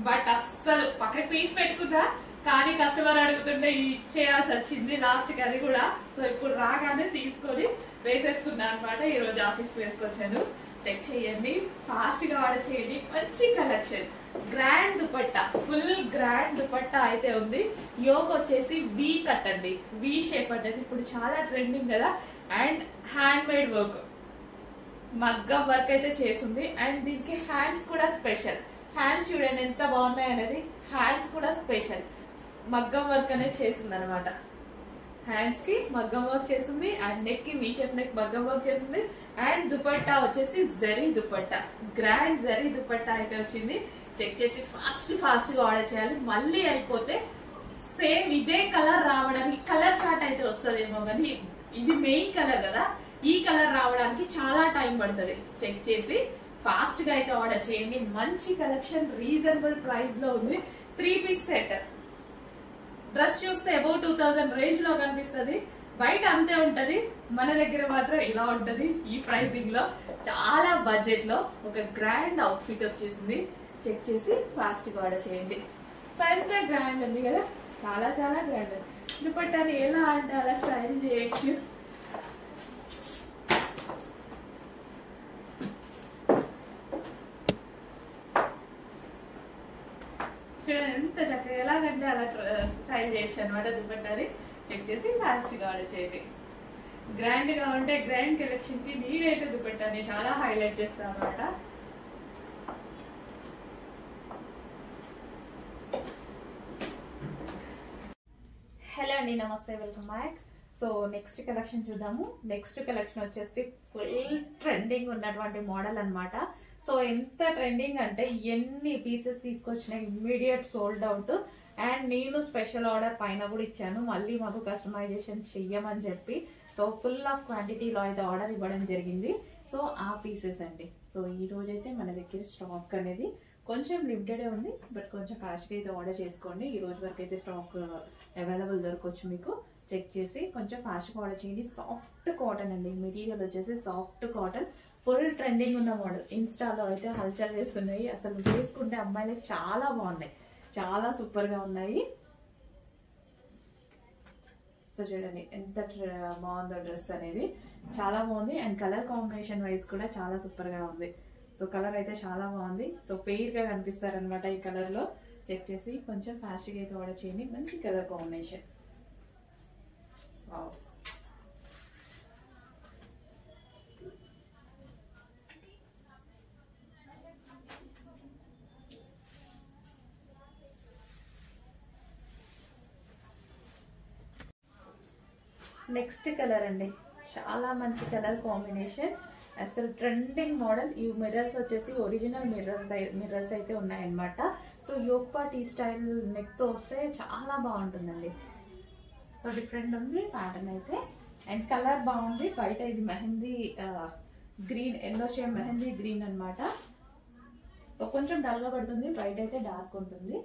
బట్ అస్సలు పక్కకి తీసి పెట్టుకున్నా. కానీ కస్టమర్ అడుగుతుంటే ఇచ్చేయాల్సి వచ్చింది లాస్ట్ కి అది కూడా. సో ఇప్పుడు రాగానే తీసుకొని వేసేసుకున్నాను అనమాట. ఈ రోజు ఆఫీస్ వేసుకొచ్చాను. చెక్ చేయండి, ఫాస్ట్ గా ఆర్డర్ చేయండి. మంచి collection, grand dupatta, full grand dupatta అయితే ఉంది. యోగ్ వచ్చేసి వి కట్ అండి, వి షేప్ అనేది ఇప్పుడు చాలా ట్రెండింగ్ కదా. అండ్ హ్యాండ్ మేడ్ వర్క్, మగ్గం వర్క్ అయితే చేసింది. అండ్ దీనికి హ్యాండ్స్ కూడా స్పెషల్. హ్యాండ్స్ చూడండి ఎంత బాగున్నాయి అనేది. హ్యాండ్స్ కూడా స్పెషల్ మగ్గం వర్క్ అనేది చేసింది అనమాట. హ్యాండ్స్ కి మగ్గం వర్క్ చేసింది అండ్ నెక్ కి వి షేప్ నెక్ మగ్గం వర్క్ చేసింది. అండ్ దుపట్టా వచ్చేసి జరీ దుపట్టా, గ్రాండ్ జరీ దుపట్టా అయితే వచ్చింది. చెక్ చేసి ఫాస్ట్ గా ఆర్డర్ చేయాలి. మళ్ళీ అయిపోతే సేమ్ ఇదే కలర్ రావడానికి, కలర్ చార్ట్ అయితే వస్తుందేమో కానీ ఇది మెయిన్ కలర్ కదా, ఈ కలర్ రావడానికి చాలా టైం పడుతుంది. చెక్ చేసి ఫాస్ట్ గా అయితే ఆర్డర్ చేయండి. మంచి కలెక్షన్, రీజనబుల్ ప్రైస్ లో ఉంది. 3 పీస్ సెట్. డ్రెస్ చూస్తే అబౌవ్ 2000 రేంజ్ లో కనిపిస్తుంది, బయట అంతే ఉంటది, మన దగ్గర మాత్రం ఇలా ఉంటది. ఈ ప్రైసింగ్ లో చాలా బడ్జెట్ లో ఒక గ్రాండ్ అవుట్ ఫిట్ వచ్చేసింది. చెక్ చేసి ఫాస్ట్ గా ఆర్డర్ చేయండి. సో ఎంత గ్రాండ్ ఉంది కదా, చాలా చాలా గ్రాండ్. దుపట్టాని ఎలా అంటే అలా స్టైల్ చేయొచ్చు. చూడండి ఎంత చక్కగా, ఎలాగంటే అలా స్టైల్ చేయొచ్చు అనమాట దుపట్టాని. చెక్ చేసి ఫాస్ట్ గా ఆర్డర్ చేయండి. గ్రాండ్ గా ఉంటే గ్రాండ్ కలెక్షన్ కి నేనైతే దుపట్టాని చాలా హైలైట్ చేస్తాను అనమాట. హలో అండి, నమస్తే, welcome back. So next collection చూద్దాము. నెక్స్ట్ కలెక్షన్ వచ్చేసి ఫుల్ ట్రెండింగ్ ఉన్నటువంటి మోడల్ అన్నమాట. సో ఎంత ట్రెండింగ్ అంటే ఎన్ని పీసెస్ తీసుకొచ్చినా ఇమ్మీడియట్ సోల్డ్ అవుట్. అండ్ నేను స్పెషల్ ఆర్డర్ పైన కూడా ఇచ్చాను, మళ్ళీ మాకు కస్టమైజేషన్ చెయ్యమని చెప్పి. సో ఫుల్ ఆఫ్ క్వాంటిటీలో అయితే ఆర్డర్ ఇవ్వడం జరిగింది. సో ఆ పీసెస్ అండి. సో ఈ రోజైతే మన దగ్గర స్టాక్ అనేది కొంచెం లిమిటెడే ఉంది, బట్ కొంచెం ఫాస్ట్గా అయితే ఆర్డర్ చేసుకోండి. ఈ రోజు వరకు అయితే స్టాక్ అవైలబుల్ దొరకొచ్చు మీకు. చెక్ చేసి కొంచెం ఫాస్ట్గా ఆర్డర్ చేయండి. సాఫ్ట్ కాటన్ అండి, మెటీరియల్ వచ్చేసి సాఫ్ట్ కాటన్, ఫుల్ ట్రెండింగ్ ఉన్న మోడల్. ఇన్స్టాలో అయితే హల్చల్ చేస్తున్నాయి, అసలు వేసుకుంటే అమ్మాయిలకు చాలా బాగున్నాయి, చాలా సూపర్ గా ఉన్నాయి. సో చూడండి ఎంత బాగుందో డ్రెస్ అనేది, చాలా బాగుంది. అండ్ కలర్ కాంబినేషన్ వైజ్ కూడా చాలా సూపర్ గా ఉంది. సో కలర్ అయితే చాలా బాగుంది. సో ఫెయిర్ గా కనిపిస్తారనమాట ఈ కలర్ లో. చెక్ చేసి కొంచెం ఫాస్ట్ గా అయితే ఆర్డర్ చేయండి. మంచి colour combination. Wow, next colour అండి, చాలా మంచి కలర్ కాంబినేషన్, అసలు ట్రెండింగ్ మోడల్. ఈ మిర్రర్స్ వచ్చేసి ఒరిజినల్ మిర్రర్స్ అయితే ఉన్నాయన్నమాట. సో యోగ్ పార్ట్ ఈ స్టైల్ నెక్ తో వస్తే చాలా బాగుంటుందండి. సో డిఫరెంట్ ఉంది ప్యాటర్న్ అయితే. అండ్ కలర్ బాగుంది. బయట ఇది mehndi green, yellow shade mehndi green అన్నమాట. సో కొంచెం డల్ గా పడుతుంది, బయట అయితే డార్క్ ఉంటుంది.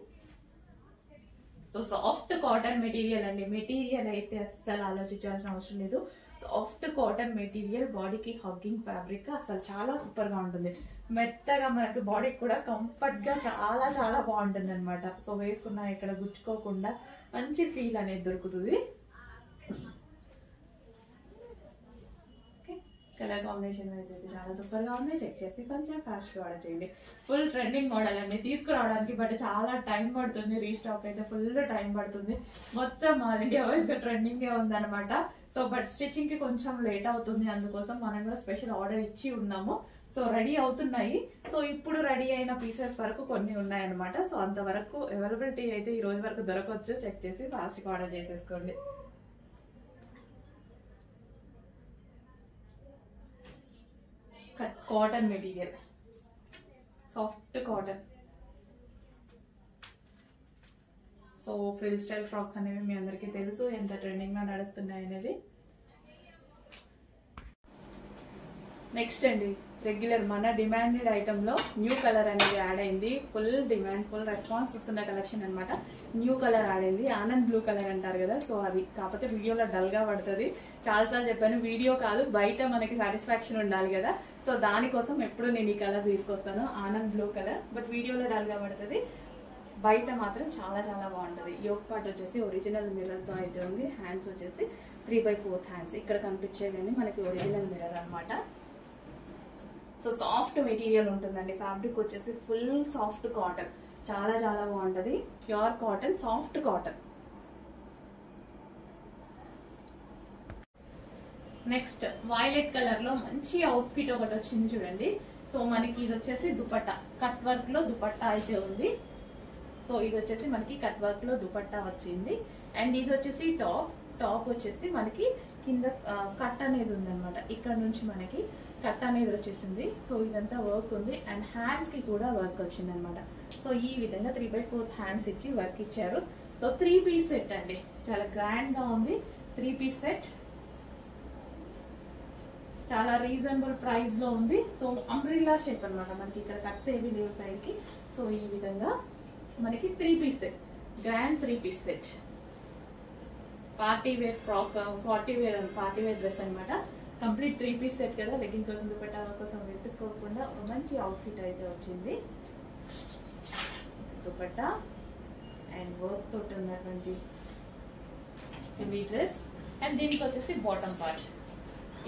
సో సాఫ్ట్ కాటన్ మెటీరియల్ అండి. మెటీరియల్ అయితే అస్సలు ఆలోచించాల్సిన అవసరం లేదు. సాఫ్ట్ కాటన్ మెటీరియల్, బాడీకి హగ్గింగ్ ఫ్యాబ్రిక్, అసలు చాలా సూపర్ గా ఉంటుంది. మెత్తగా మనకి బాడీకి కూడా కంఫర్ట్ గా చాలా చాలా బాగుంటుంది అనమాట. సో వేసుకున్నా ఇక్కడ గుచ్చుకోకుండా మంచి ఫీల్ అనేది దొరుకుతుంది. కలర్ కాంబినేషన్ వైజ్ అయితే చాలా సూపర్ గా ఉంది. చెక్ చేసి కొంచెం ఫాస్ట్ గా ఆర్డర్ చేయండి. ఫుల్ ట్రెండింగ్ మోడల్ అండి, తీసుకురావడానికి బట్ చాలా టైం పడుతుంది. రీస్టాక్ అయితే ఫుల్ టైం పడుతుంది. మొత్తం ఆల్ ఇండియా వైజ్ గా ట్రెండింగ్ గా ఉందన్నమాట. సో బట్ స్టిచ్చింగ్ కి కొంచెం లేట్ అవుతుంది, అందుకోసం మనం కూడా స్పెషల్ ఆర్డర్ ఇచ్చి ఉన్నాము. సో రెడీ అవుతున్నాయి. సో ఇప్పుడు రెడీ అయిన పీసెస్ వరకు కొన్ని ఉన్నాయన్నమాట. సో అంతవరకు అవైలబిలిటీ అయితే ఈ రోజు వరకు దొరకవచ్చు. చెక్ చేసి ఫాస్ట్ గా ఆర్డర్ చేసేసుకోండి. Cotton material, soft cotton. So frill style frocks అనేవి మీ అందరికీ తెలుసు ఎంత ట్రెండింగ్ గా నడుస్తున్నాయి అనేది. నెక్స్ట్ అండి, రెగ్యులర్ మన డిమాండెడ్ ఐటమ్ లో న్యూ కలర్ అనేది యాడ్ అయింది. ఫుల్ డిమాండ్, ఫుల్ రెస్పాన్స్ ఇస్తున్న కలెక్షన్ అనమాట. న్యూ కలర్ యాడ్ అయింది, ఆనంద్ బ్లూ కలర్ అంటారు కదా. సో అది కాకపోతే వీడియోలో డల్ గా పడుతుంది. చాలాసార్లు చెప్పాను, వీడియో కాదు బయట మనకి సాటిస్ఫాక్షన్ ఉండాలి కదా. సో దానికోసం ఎప్పుడు నేను ఈ కలర్ తీసుకొస్తాను, ఆనంద్ బ్లూ కలర్. బట్ వీడియోలో డల్ గా పడుతుంది. బయట మాత్రం చాలా చాలా బాగుంటుంది. యోక్ పార్ట్ వచ్చేసి ఒరిజినల్ మిర్రర్తో అయితే ఉంది. హ్యాండ్స్ వచ్చేసి 3/4 హ్యాండ్స్. ఇక్కడ కనిపించేవన్నీ మనకి ఒరిజినల్ మిర్రర్ అనమాట. సో సాఫ్ట్ మెటీరియల్ ఉంటుందండి. ఫ్యాబ్రిక్ వచ్చేసి ఫుల్ సాఫ్ట్ కాటన్, చాలా చాలా బాగుంటుంది. Pure cotton, soft cotton. Next violet colour లో మంచి అవుట్ ఫిట్ ఒకటి వచ్చింది చూడండి. సో మనకి ఇది వచ్చేసి దుపట్టా, కట్ వర్క్ లో దుపట్టా అయితే ఉంది. సో ఇది వచ్చేసి మనకి కట్ వర్క్ లో దుపట్టా వచ్చింది. అండ్ ఇది వచ్చేసి టాప్ వచ్చేసి మనకి కింద కట్ అనేది ఉందన్నమాట. ఇక్కడ నుంచి మనకి కట్ అనేది వచ్చేసింది. సో ఇదంతా వర్క్ ఉంది. అండ్ హ్యాండ్స్ కి కూడా వర్క్ వచ్చింది అనమాట. సో ఈ విధంగా 3/4 హ్యాండ్స్ ఇచ్చి వర్క్ ఇచ్చారు. సో 3 పీస్ సెట్ అండి, చాలా గ్రాండ్ గా ఉంది. 3 పీస్ సెట్ చాలా రీజనబుల్ ప్రైస్ లో ఉంది. సో అంబ్రిల్లా షేప్ అనమాట. మనకి ఇక్కడ కట్స్ ఏవి లేవు సైడ్ కి. సో ఈ విధంగా మనకి 3 piece set, grand 3 piece set. Party wear frock, party wear dress అనమాట. కంప్లీట్ 3 పీస్ సెట్ కదా. లెగ్గింగ్ కోసం, దుపట్టా కోసం వెతుక్కోకుండా ఒక మంచి అవుట్ఫిట్ అయితే వచ్చింది. దుపట్టా అండ్ వర్క్ తోటి ఉన్నటువంటి హెవీ డ్రెస్. అండ్ దీనికి వచ్చేసి బాటమ్ పార్ట్.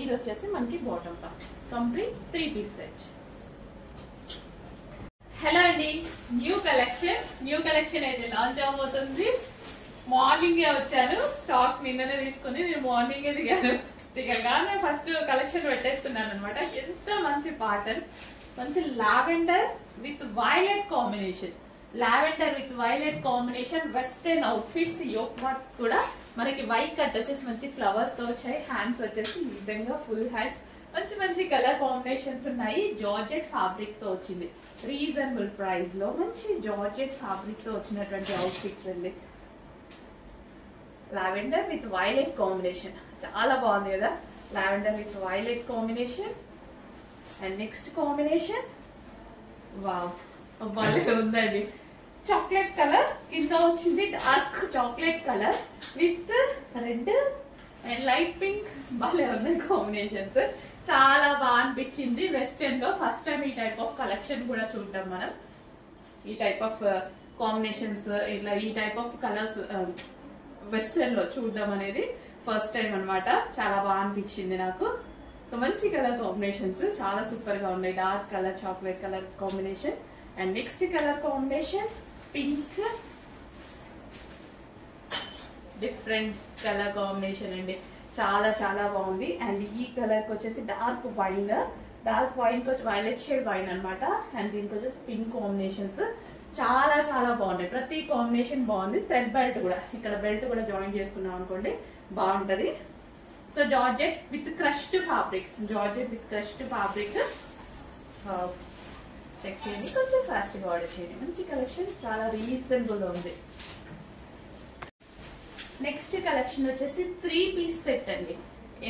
ఇది వచ్చేసి మనకి bottom part. Complete 3 piece set. Hello అండి, న్యూ కలెక్షన్ అయితే లాంచ్ అవబోతుంది. మార్నింగే వచ్చాను. స్టాక్ నిన్ననే తీసుకుని నేను మార్నింగే దిగగానే ఫస్ట్ కలెక్షన్ పెట్టేస్తున్నాను అనమాట. ఎంత మంచి ప్యాటర్న్, మంచి lavender with violet combination. Western outfits. Yoke part కూడా మనకి వైట్ కట్ వచ్చేసి మంచి ఫ్లవర్స్ తో వచ్చాయి. హ్యాండ్స్ వచ్చేసి ఈ విధంగా ఫుల్ హ్యాండ్స్. మంచి కలర్ కాంబినేషన్స్ ఉన్నాయి. జార్జెట్ ఫ్యాబ్రిక్ తో వచ్చింది. రీజనబుల్ ప్రైస్ లో మంచి జార్జెట్ ఫ్యాబ్రిక్ తో వచ్చినటువంటి అవుట్ఫిట్స్ అండి. లావెండర్ విత్ వైలెట్ కాంబినేషన్ చాలా బాగుంది కదా. Lavender with violet combination. And next combination wow, భలే ఉందండి. చాక్లెట్ కలర్ కింద వచ్చింది, dark chocolate colour with red and light pink. భలే ఉన్నాయి కాంబినేషన్స్. చాలా బాగా అనిపించింది. వెస్టర్న్ లో ఫస్ట్ టైం ఈ టైప్ ఆఫ్ కలెక్షన్ కూడా చూద్దాం మనం. ఈ టైప్ ఆఫ్ కాంబినేషన్స్, ఇట్లా ఈ టైప్ ఆఫ్ కలర్స్ వెస్టర్న్ లో చూడడం అనేది ఫస్ట్ టైం అనమాట. చాలా బాగా అనిపించింది నాకు. సో మంచి కలర్ కాంబినేషన్స్ చాలా సూపర్ గా ఉన్నాయి. Dark colour, chocolate colour combination. And next colour combination pink, different colour combination అండి. చాలా చాలా బాగుంది. అండ్ ఈ కలర్ కి వచ్చేసి డార్క్ వైన్ కి వచ్చి వైలెట్ షేడ్ వైన్ అనమాట. అండ్ దీనికి వచ్చేసి పింక్ కాంబినేషన్స్ చాలా చాలా బాగున్నాయి. ప్రతి కాంబినేషన్ బాగుంది. థ్రెడ్ బెల్ట్ కూడా, ఇక్కడ బెల్ట్ కూడా జాయిన్ చేసుకున్నాం అనుకోండి బాగుంటది. So georgette with crushed fabric. Check చేయండి, కొంచెం ఫాస్ట్ గా ఆర్డర్ చేయండి. మంచి కలెక్షన్, చాలా రీజనబుల్ ఉంది. నెక్స్ట్ కలెక్షన్ వచ్చేసి 3 పీస్ సెట్ అండి.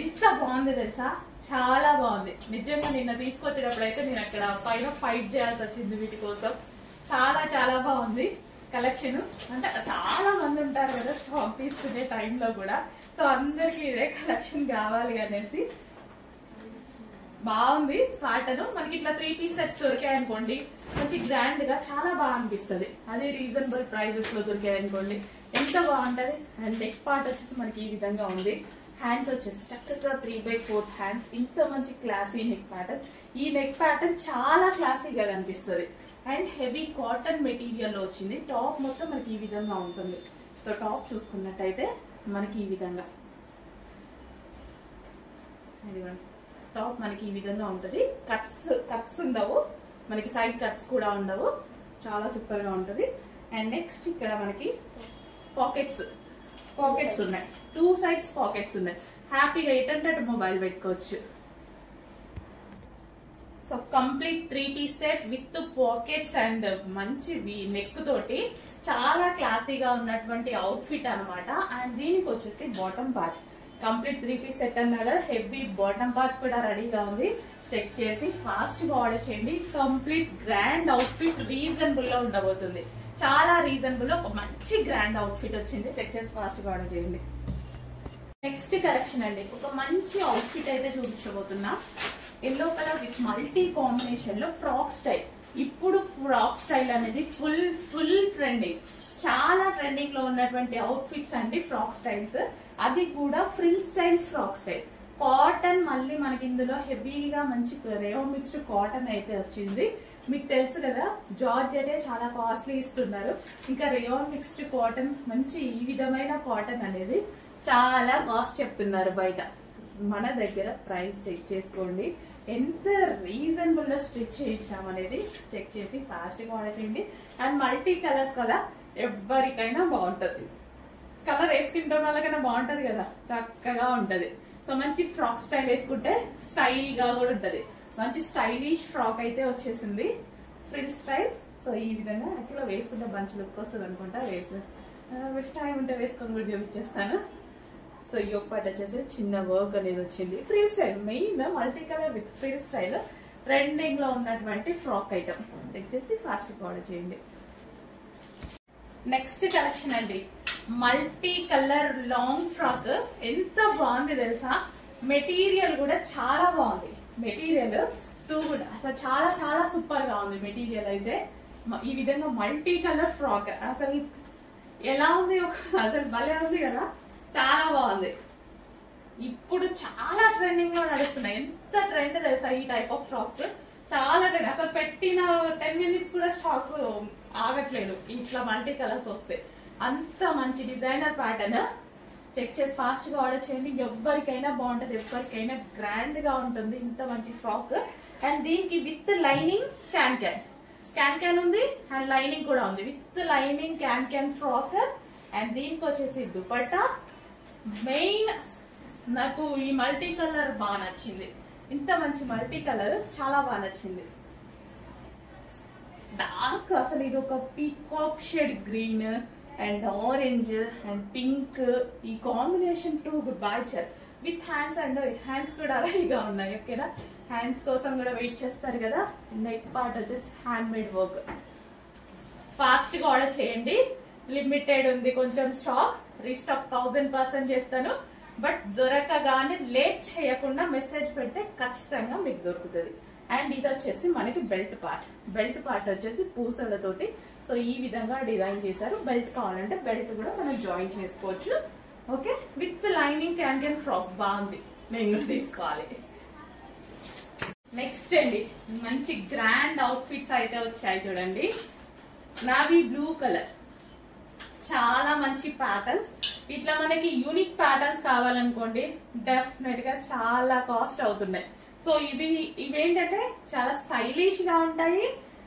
ఎంత బాగుంది తెలుసా, చాలా బాగుంది నిజంగా. నిన్న తీసుకొచ్చేటప్పుడు అయితే నేను అక్కడ పైన ఫైట్ చేయాల్సి వచ్చింది వీటి కోసం. చాలా చాలా బాగుంది కలెక్షన్. అంటే చాలా మంది ఉంటారు కదా స్టాక్ తీసుకునే టైంలో కూడా. సో అందరికి ఇదే కలెక్షన్ కావాలి అనేసి బాగుంది ప్యాటర్న్. మనకి ఇట్లా 3 పీస్ సెట్స్ దొరికాయి అనుకోండి, మంచి గ్రాండ్ గా చాలా బాగా అనిపిస్తుంది. అది రీజనబుల్ ప్రైజెస్ లో దొరికాయి అనుకోండి, ఎంత బాగుంటది. అండ్ నెక్ పార్ట్ వచ్చేసి మనకి ఈ విధంగా ఉంది. హ్యాండ్స్ వచ్చేసి చక్కగా 3/4 హ్యాండ్స్. ఇంత మంచి క్లాసీ నెక్ ప్యాటర్న్. ఈ నెక్ ప్యాటర్న్ చాలా క్లాసీగా కనిపిస్తుంది. అండ్ హెవీ కాటన్ మెటీరియల్ లో వచ్చింది. టాప్ మొత్తం మనకి ఈ విధంగా ఉంటుంది. సో టాప్ చూసుకున్నట్టయితే మనకి ఈ విధంగా టాప్ మనకి ఈ విధంగా ఉంటది. కట్స్ ఉండవు మనకి, సైడ్ కట్స్ కూడా ఉండవు. చాలా సూపర్ గా ఉంటది. అండ్ నెక్స్ట్ ఇక్కడ మనకి పాకెట్స్ ఉన్నాయి. 2 సైడ్స్ పాకెట్స్ ఉన్నాయి. హ్యాపీగా ఎటంటే మొబైల్ పెట్టుకోవచ్చు. So complete 3 piece set with pockets and మంచి నెక్ తోటి చాలా క్లాసీగా ఉన్నటువంటి అవుట్ఫిట్ అనమాట. అండ్ దీనికి వచ్చేసి bottom part. Complete 3 piece set అన్నారు. హెవీ బాటమ్ పార్ట్ కూడా రెడీగా ఉంది. చెక్ చేసి ఫాస్ట్ గా ఆర్డర్ చేయండి. కంప్లీట్ గ్రాండ్ అవుట్ఫిట్ రీజనబుల్ లో ఉండబోతుంది. చాలా రీజనబుల్ లో ఒక మంచి గ్రాండ్ అవుట్ఫిట్ వచ్చింది. చెక్ చేసి ఫాస్ట్ గా ఆర్డర్ చేయండి. నెక్స్ట్ కలెక్షన్ అండి, ఒక మంచి అవుట్ఫిట్ అయితే చూపించబోతున్నా. Yellow colour with multi combination లో ఫ్రాక్ స్టైల్. ఇప్పుడు ఫ్రాక్ స్టైల్ అనేది ఫుల్ ట్రెండింగ్, చాలా ట్రెండింగ్ లో ఉన్నటువంటి అవుట్ఫిట్స్ అండి ఫ్రాక్ స్టైల్స్. అది కూడా frill style frock style. Cotton మళ్ళీ మనకి ఇందులో హెవీగా మంచి రేయాన్ మిక్స్డ్ కాటన్ అయితే వచ్చింది. మీకు తెలుసు కదా జార్జెటే చాలా కాస్ట్లీ ఇస్తున్నారు, ఇంకా రేయాన్ మిక్స్డ్ కాటన్ మంచి ఈ విధమైన కాటన్ అనేది చాలా కాస్ట్ చెప్తున్నారు బయట. మన దగ్గర ప్రైస్ చెక్ చేసుకోండి, ఎంత రీజనబుల్ గా స్టిచ్ చేసాం అనేది చెక్ చేసి ఫాస్ట్ గా ఆర్డర్ చేయండి. అండ్ మల్టీ కలర్స్ కదా, ఎవరికైనా బాగుంటది. కలర్ వేసుకుంటే వాళ్ళకైనా బాగుంటది కదా, చక్కగా ఉంటది. సో మంచి ఫ్రాక్ స్టైల్ వేసుకుంటే స్టైల్ గా కూడా ఉంటది. మంచి స్టైలిష్ ఫ్రాక్ అయితే వచ్చేసింది, ఫ్రిల్ స్టైల్. సో ఈ విధంగా యాక్చువల్గా వేసుకుంటే మంచి లుక్ వస్తుంది అనుకుంటా. టైం ఉంటే వేసుకొని కూడా చూపించేస్తాను. సో యోక్ పార్ట్ వచ్చేసి చిన్న వర్క్ అనేది వచ్చింది. Frill style main multi colour with frill style trending లో ఉన్నటువంటి ఫ్రాక్ ఐటమ్. చెక్ చేసి ఫాస్ట్ ఆర్డర్ చేయండి. నెక్స్ట్ కలెక్షన్ అండి, మల్టీ కలర్ లాంగ్ ఫ్రాక్. ఎంత బాగుంది తెలుసా, మెటీరియల్ కూడా చాలా బాగుంది. మెటీరియల్ కూడా అసలు చాలా చాలా సూపర్ గా ఉంది మెటీరియల్ అయితే. ఈ విధంగా మల్టీ కలర్ ఫ్రాక్ అసలు ఎలా ఉంది, అసలు భలే ఉంది కదా, చాలా బాగుంది. ఇప్పుడు చాలా ట్రెండింగ్ లో నడుస్తున్నాయి. ఎంత ట్రెండ్ తెలుసా ఈ టైప్ ఆఫ్ ఫ్రాక్స్, చాలా ట్రెండ్. అసలు పెట్టిన 10 minutes కూడా స్టాక్ ఆగట్లేదు ఇట్లా మల్టీ కలర్స్ వస్తే. అంత మంచి డిజైనర్ ప్యాటర్న్. చెక్ చేసి ఫాస్ట్ గా ఆర్డర్ చేయండి, ఎవరికైనా బాగుంటది, ఎవరికైనా గ్రాండ్ గా ఉంటుంది ఇంత మంచి ఫ్రాక్. అండ్ దీనికి విత్ లైనింగ్ క్యాన్ ఉంది, అండ్ లైనింగ్ కూడా ఉంది. With lining can frock. And దీనికి వచ్చేసి దుపట్టా. మెయిన్ నాకు ఈ మల్టీ కలర్ బాగా నచ్చింది, ఇంత మంచి మల్టీ కలర్ చాలా బాగా నచ్చింది. డార్క్ అసలు ఇది ఒక peacock shade green and orange and pink, ఈ కాంబినేషన్ టు బాయ్చర్ విత్ హ్యాండ్స్. అండ్ హ్యాండ్స్ కూడా రెడీగా ఉన్నాయి. ఓకేనా, హ్యాండ్స్ కోసం కూడా వెయిట్ చేస్తారు కదా. నెక్ పార్ట్ వచ్చేసి హ్యాండ్ మేడ్ వర్క్. ఫాస్ట్ గా ఆర్డర్ చేయండి, లిమిటెడ్ ఉంది కొంచెం స్టాక్. రీస్టాక్ 1000% చేస్తాను, బట్ దొరకగానే లేట్ చేయకుండా మెసేజ్ పెడితే ఖచ్చితంగా మీకు దొరుకుతుంది. అండ్ ఇది వచ్చేసి మనకి బెల్ట్ పార్ట్ వచ్చేసి పూసలతోటి సో ఈ విధంగా డిజైన్ చేశారు. బెల్ట్ కావాలంటే బెల్ట్ కూడా మనం జాయిన్ చేసుకోవచ్చు. Okay, with lining can frock బాగుంది, నేను కూడా తీసుకోవాలి. నెక్స్ట్ అండి, మంచి గ్రాండ్ అవుట్ఫిట్స్ అయితే వచ్చాయి చూడండి. నావీ బ్లూ కలర్, చాలా మంచి ప్యాటర్న్స్. ఇట్లా మనకి యూనిక్ ప్యాటర్న్స్ కావాలనుకోండి డెఫినెట్ గా చాలా కాస్ట్ అవుతున్నాయి. సో ఇవేంటంటే చాలా స్టైలిష్ గా ఉంటాయి.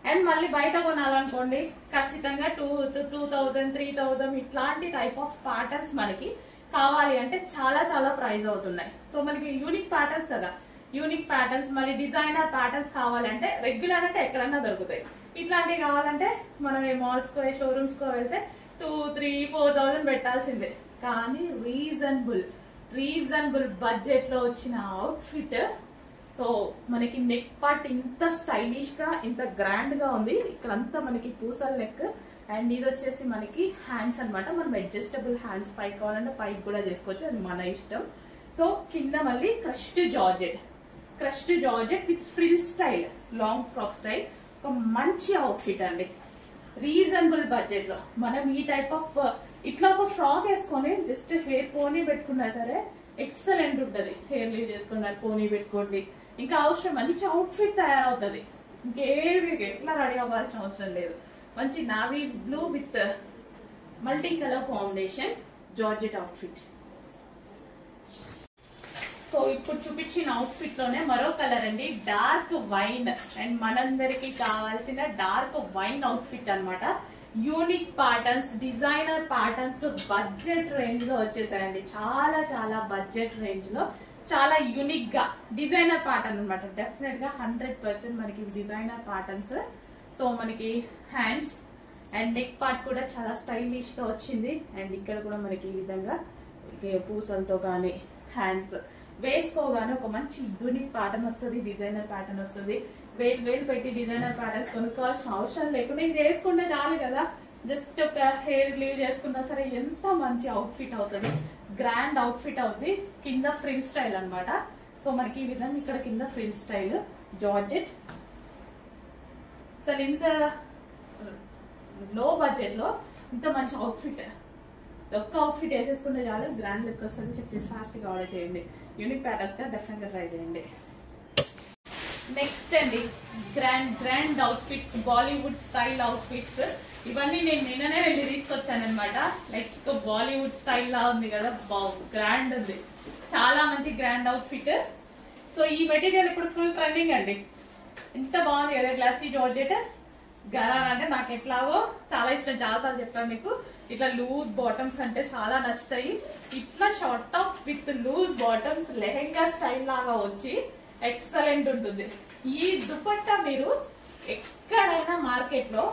అండ్ మళ్ళీ బయట కొనాలనుకోండి ఖచ్చితంగా 2000 3000 ఇట్లాంటి టైప్ ఆఫ్ ప్యాటర్న్స్ మనకి కావాలి అంటే చాలా చాలా ప్రైస్ అవుతున్నాయి. సో మనకి యూనిక్ ప్యాటర్న్స్ కదా, యూనిక్ ప్యాటర్న్స్ మళ్ళీ డిజైనర్ ప్యాటర్న్స్ కావాలంటే రెగ్యులర్ అంటే ఎక్కడన్నా దొరుకుతాయి. ఇట్లాంటివి కావాలంటే మనం మాల్స్ కో షోరూమ్స్ కో వెళ్తే 2,000-3,000-4,000 పెట్టాల్సిందే. కానీ రీజనబుల్ బడ్జెట్ లో వచ్చిన అవుట్ఫిట్. సో మనకి నెక్ పార్ట్ ఇంత స్టైలిష్ గా ఇంత గ్రాండ్ గా ఉంది. ఇక్కడంతా మనకి పూసల నెక్. అండ్ ఇది వచ్చేసి మనకి హ్యాండ్స్ అన్నమాట. మనం అడ్జస్టబుల్ హ్యాండ్స్ పైకి కావాలంటే పైకి కూడా చేసుకోవచ్చు, అది మన ఇష్టం. సో కింద మళ్ళీ crushed georgette with frill style long frock style. ఒక మంచి అవుట్ఫిట్ అండి, రీజనబుల్ బడ్జెట్ లో. మనం ఈ టైప్ ఆఫ్ ఇట్లా ఒక ఫ్రాక్ వేసుకొని జస్ట్ హెయిర్ పోనీ పెట్టుకున్నా సరే ఎక్సలెంట్ ఉంటది. హెయిర్ లీవ్ చేసుకున్నారు, పోనీ పెట్టుకోండి, ఇంకా అవసరం మంచి అవుట్ఫిట్ తయారవుతుంది. ఇంకేమి ఎట్లా రెడీ అవ్వాల్సిన అవసరం లేదు. మంచి navy blue with multi colour combination georgette outfit. So ఇప్పుడు చూపించిన అవుట్ఫిట్ లోనే మరో కలర్ అండి, డార్క్ వైన్. అండ్ మనందరికి కావాల్సిన డార్క్ వైన్ అవుట్ఫిట్ అన్నమాట. Unique patterns, designer patterns budget range లో వచ్చేసాయండి. చాలా చాలా బడ్జెట్ రేంజ్ లో చాలా యూనిక్ గా డిజైనర్ ప్యాటర్న్ అనమాట. డెఫినెట్ గా 100% మనకి డిజైనర్ ప్యాటర్న్స్. సో మనకి హ్యాండ్స్ అండ్ నెక్ పార్ట్ కూడా చాలా స్టైలిష్ గా వచ్చింది. అండ్ ఇక్కడ కూడా మనకి ఈ విధంగా పూసలతో కానీ హ్యాండ్స్ వేసుకోగానే ఒక మంచి యూనిక్ ప్యాటర్న్ వస్తుంది, డిజైనర్ ప్యాటర్న్ వస్తుంది. వేలు పెట్టి డిజైనర్ ప్యాటర్న్స్ కొనుక్కోవాల్సిన అవసరం లేకుండా ఇది వేసుకుంటే చాలు కదా. జస్ట్ ఒక హెయిర్ లీవ్ చేసుకున్నా సరే ఎంత మంచి అవుట్ఫిట్ అవుతుంది, గ్రాండ్ అవుట్ఫిట్ అవుతుంది. కింద ఫ్రిల్ స్టైల్ అన్నమాట. సో మనకి ఈ విధంగా ఇక్కడ కింద ఫ్రిల్ స్టైల్ జార్జెట్. అసలు ఇంత లో బడ్జెట్ లో ఇంత మంచి అవుట్ఫిట్, ఒక్క అవుట్ఫిట్ వేసేసుకుంటే చాలు గ్రాండ్ లుక్ వస్తుంది. చెక్ చేసి ఫాస్ట్ గా ఆర్డర్ చేయండి. యూనిక్ ప్యాటర్న్స్ గా డెఫినెట్ గా ట్రై చేయండి. నెక్స్ట్ అండి grand outfits, Bollywood style outfits. ఇవన్నీ నేను నిన్ననే వెళ్ళి తీసుకొచ్చాను అనమాట. లైక్ బాలీవుడ్ స్టైల్ లా ఉంది కదా, గ్రాండ్ ఉంది, చాలా మంచి గ్రాండ్ అవుట్ఫిట్. సో ఈ మెటీరియల్ ఇప్పుడు ఫుల్ ట్రెండింగ్ అండి. ఎంత బాగుంది కదా, గ్లాసీ జార్జెట్ గరాన్ అంటే నాకు ఎట్లాగో చాలా ఇష్టం, చాలా సార్లు చెప్పాను మీకు. ఇట్లా లూజ్ బాటమ్స్ అంటే చాలా నచ్చుతాయి. ఇట్లా short top with loose bottoms lehenga style లాగా వచ్చి ఎక్సలెంట్ ఉంటుంది. ఈ దుపట్టా మీరు ఎక్కడైనా మార్కెట్ లో,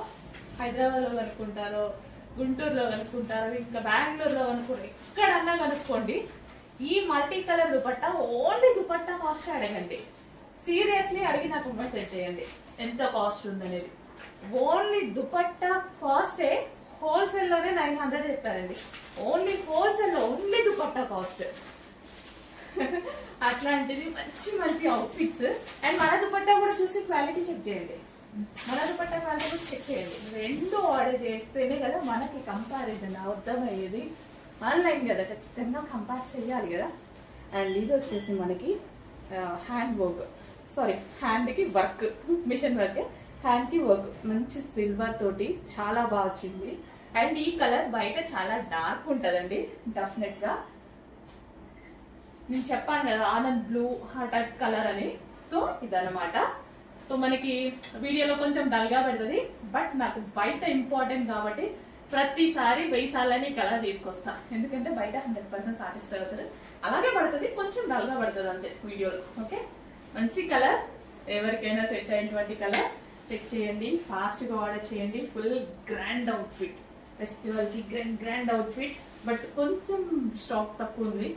హైదరాబాద్ లో కనుక్కుంటారో, గుంటూరులో కనుక్కుంటారో, ఇంకా బెంగళూరులో కనుక్కుంటారు, ఎక్కడన్నా కనుక్కోండి, ఈ multi colour dupatta only dupatta cost అడగండి. సీరియస్లీ అడిగి నాకు మెసేజ్ చేయండి ఎంత కాస్ట్ ఉందనేది. ఓన్లీ దుపట్టా కాస్టే హోల్సేల్ లోనే 900 చెప్పారండి. ఓన్లీ హోల్సేల్ లో ఓన్లీ దుపట్టా కాస్ట్. అట్లాంటిది మంచి మంచి అవుట్ఫిట్స్. అండ్ మన దుపట్టా కూడా చూసి క్వాలిటీ చెక్ చేయండి, మన దుపట్టా క్వాలిటీ కూడా చెక్ చేయండి. రెండు ఆర్డర్ చేస్తేనే కదా మనకి కంపారిజన్ అర్థమయ్యేది. ఆన్లైన్ కదా, ఖచ్చితంగా కంపేర్ చేయాలి కదా. అండ్ ఇది వచ్చేసి మనకి హ్యాండ్ వర్క్, సారీ హ్యాండ్కి వర్క్, మిషన్ వర్క్, హ్యాండ్కి వర్క్, మంచి సిల్వర్ తోటి చాలా బాగా వచ్చింది. అండ్ ఈ కలర్ బయట చాలా డార్క్ ఉంటుందండి డెఫినెట్ గా. నేను చెప్పాను కదా ఆనంద్ బ్లూ ఆ టైప్ కలర్ అని. సో ఇదన్నమాట. సో మనకి వీడియోలో కొంచెం డల్ గా పడుతుంది, బట్ నాకు బయట ఇంపార్టెంట్ కాబట్టి ప్రతిసారి 1000 సార్లని కలర్ తీసుకొస్తా. ఎందుకంటే బయట 100% సాటిస్ఫై అవుతుంది, అలాగే పడుతుంది, కొంచెం డల్ గా పడుతుంది అంతే వీడియోలో. ఓకే, మంచి కలర్, ఎవరికైనా సెట్ అయినటువంటి కలర్. చెక్ చేయండి, ఫాస్ట్ గా ఆర్డర్ చేయండి. ఫుల్ గ్రాండ్ అవుట్ఫిట్, ఫెస్టివల్ కి గ్రాండ్ అవుట్ఫిట్, బట్ కొంచెం స్టాక్ తక్కువ ఉంది.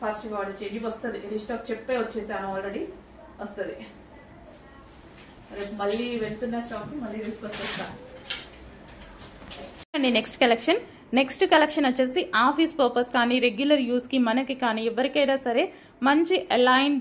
ఫాస్ట్ గా ఆర్డర్ చేయండి, వస్తుంది. రీస్టాక్ చెప్పే వచ్చేసాను, ఆల్రెడీ వస్తుంది. రేపు మళ్ళీ వెళ్తున్న స్టాక్ ని మళ్ళీ తీసుకొచ్చేస్తా అండి. నెక్స్ట్ కలెక్షన్ వచ్చేసి ఆఫీస్ పర్పస్ కానీ రెగ్యులర్ యూస్ కి మనకి కానీ ఎవరికైనా సరే మంచి అలైన్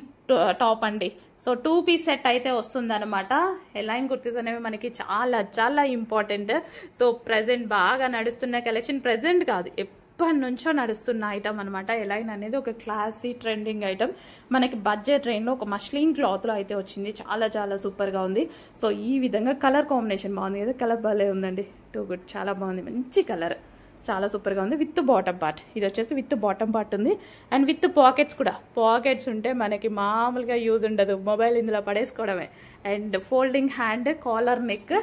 టాప్ అండి. సో 2 పీస్ సెట్ అయితే వస్తుంది అనమాట. ఎలైన్ కుర్తీస్ అనేవి మనకి చాలా చాలా ఇంపార్టెంట్. సో ప్రెసెంట్ బాగా నడుస్తున్న కలెక్షన్, ప్రెసెంట్ కాదు ఎప్పటి నుంచో నడుస్తున్న ఐటమ్ అనమాట. ఎలైన్ అనేది ఒక క్లాసీ ట్రెండింగ్ ఐటమ్. మనకి బడ్జెట్ రేంజ్ లో ఒక మస్లిన్ క్లాత్ లో అయితే వచ్చింది. చాలా చాలా సూపర్ గా ఉంది. సో ఈ విధంగా కలర్ కాంబినేషన్ బాగుంది కదా, కలర్ భలే ఉందండి, టూ గుడ్, చాలా బాగుంది, మంచి కలర్, చాలా సూపర్గా ఉంది. విత్ బాటమ్ పార్ట్, ఇది వచ్చేసి విత్ బాటమ్ పార్ట్ ఉంది. అండ్ విత్ పాకెట్స్ కూడా, పాకెట్స్ ఉంటే మనకి మామూలుగా యూజ్ ఉండదు, మొబైల్ ఇందులో పడేసుకోవడమే. And folding hand, collar neck,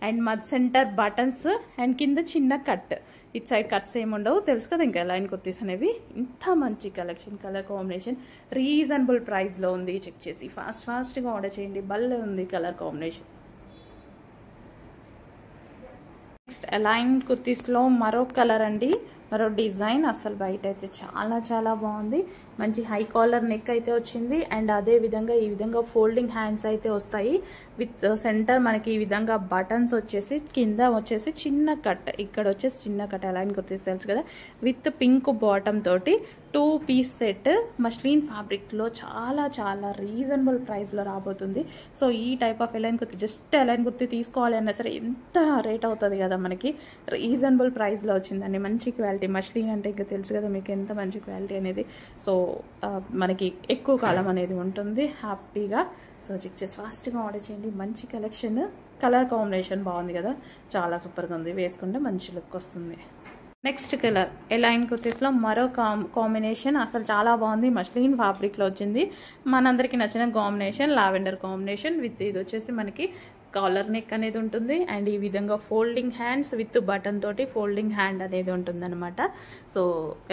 and మధ్య సెంటర్ బటన్స్, అండ్ కింద చిన్న కట్. ఇట్ సైడ్ కట్స్ ఏమి ఉండవు, తెలుసు కదా ఇంకా లైన్ కుర్తీస్ అనేవి. ఇంత మంచి కలెక్షన్, కలర్ కాంబినేషన్ రీజనబుల్ ప్రైస్లో ఉంది. చెక్ చేసి ఫాస్ట్గా ఆర్డర్ చేయండి, భలే ఉంది కలర్ కాంబినేషన్. నెక్స్ట్ అలైన్ కుర్తీస్లో మరో కలర్ అండి, మరో డిజైన్. అసలు బయట అయితే చాలా చాలా బాగుంది. మంచి హై కాలర్ నెక్ అయితే వచ్చింది. అండ్ అదే విధంగా ఈ విధంగా ఫోల్డింగ్ హ్యాండ్స్ అయితే వస్తాయి. విత్ సెంటర్ మనకి ఈ విధంగా బటన్స్ వచ్చేసి, కింద వచ్చేసి చిన్న కట్, ఇక్కడ వచ్చేసి చిన్న కట్. అలైన్ కుర్తీస్ తెలుసు కదా, విత్ పింక్ బాటమ్ తోటి 2 పీస్ సెట్ మస్లిన్ ఫ్యాబ్రిక్ లో చాలా చాలా రీజనబుల్ ప్రైస్ లో రాబోతుంది. సో ఈ type of align kurti, just align kurti తీసుకోవాలి అన్నా సరే ఎంత రేట్ అవుతుంది కదా, మనకి రీజనబుల్ ప్రైస్ లో వచ్చిందండి. మంచి క్వాలిటీ, మస్లిన్ అంటే ఇంకా తెలుసు కదా మీకు ఎంత మంచి క్వాలిటీ అనేది. సో మనకి ఎక్కువ కాలం అనేది ఉంటుంది హ్యాపీగా. సో చెక్ చేసి ఫాస్ట్గా ఆర్డర్ చేయండి. మంచి కలెక్షన్, కలర్ కాంబినేషన్ బాగుంది కదా, చాలా సూపర్గా ఉంది, వేసుకుంటే మంచి లుక్ వస్తుంది. నెక్స్ట్ కలర్ ఎలైన్ కుర్తీస్లో మరో కాంబినేషన్, అసలు చాలా బాగుంది. మస్లిన్ ఫ్యాబ్రిక్లో వచ్చింది, మనందరికి నచ్చిన కాంబినేషన్, లావెండర్ కాంబినేషన్. విత్ ఇది వచ్చేసి మనకి కాలర్ నెక్ అనేది ఉంటుంది. అండ్ ఈ విధంగా ఫోల్డింగ్ హ్యాండ్స్ విత్ బటన్ తోటి ఫోల్డింగ్ హ్యాండ్ అనేది ఉంటుంది అనమాట. సో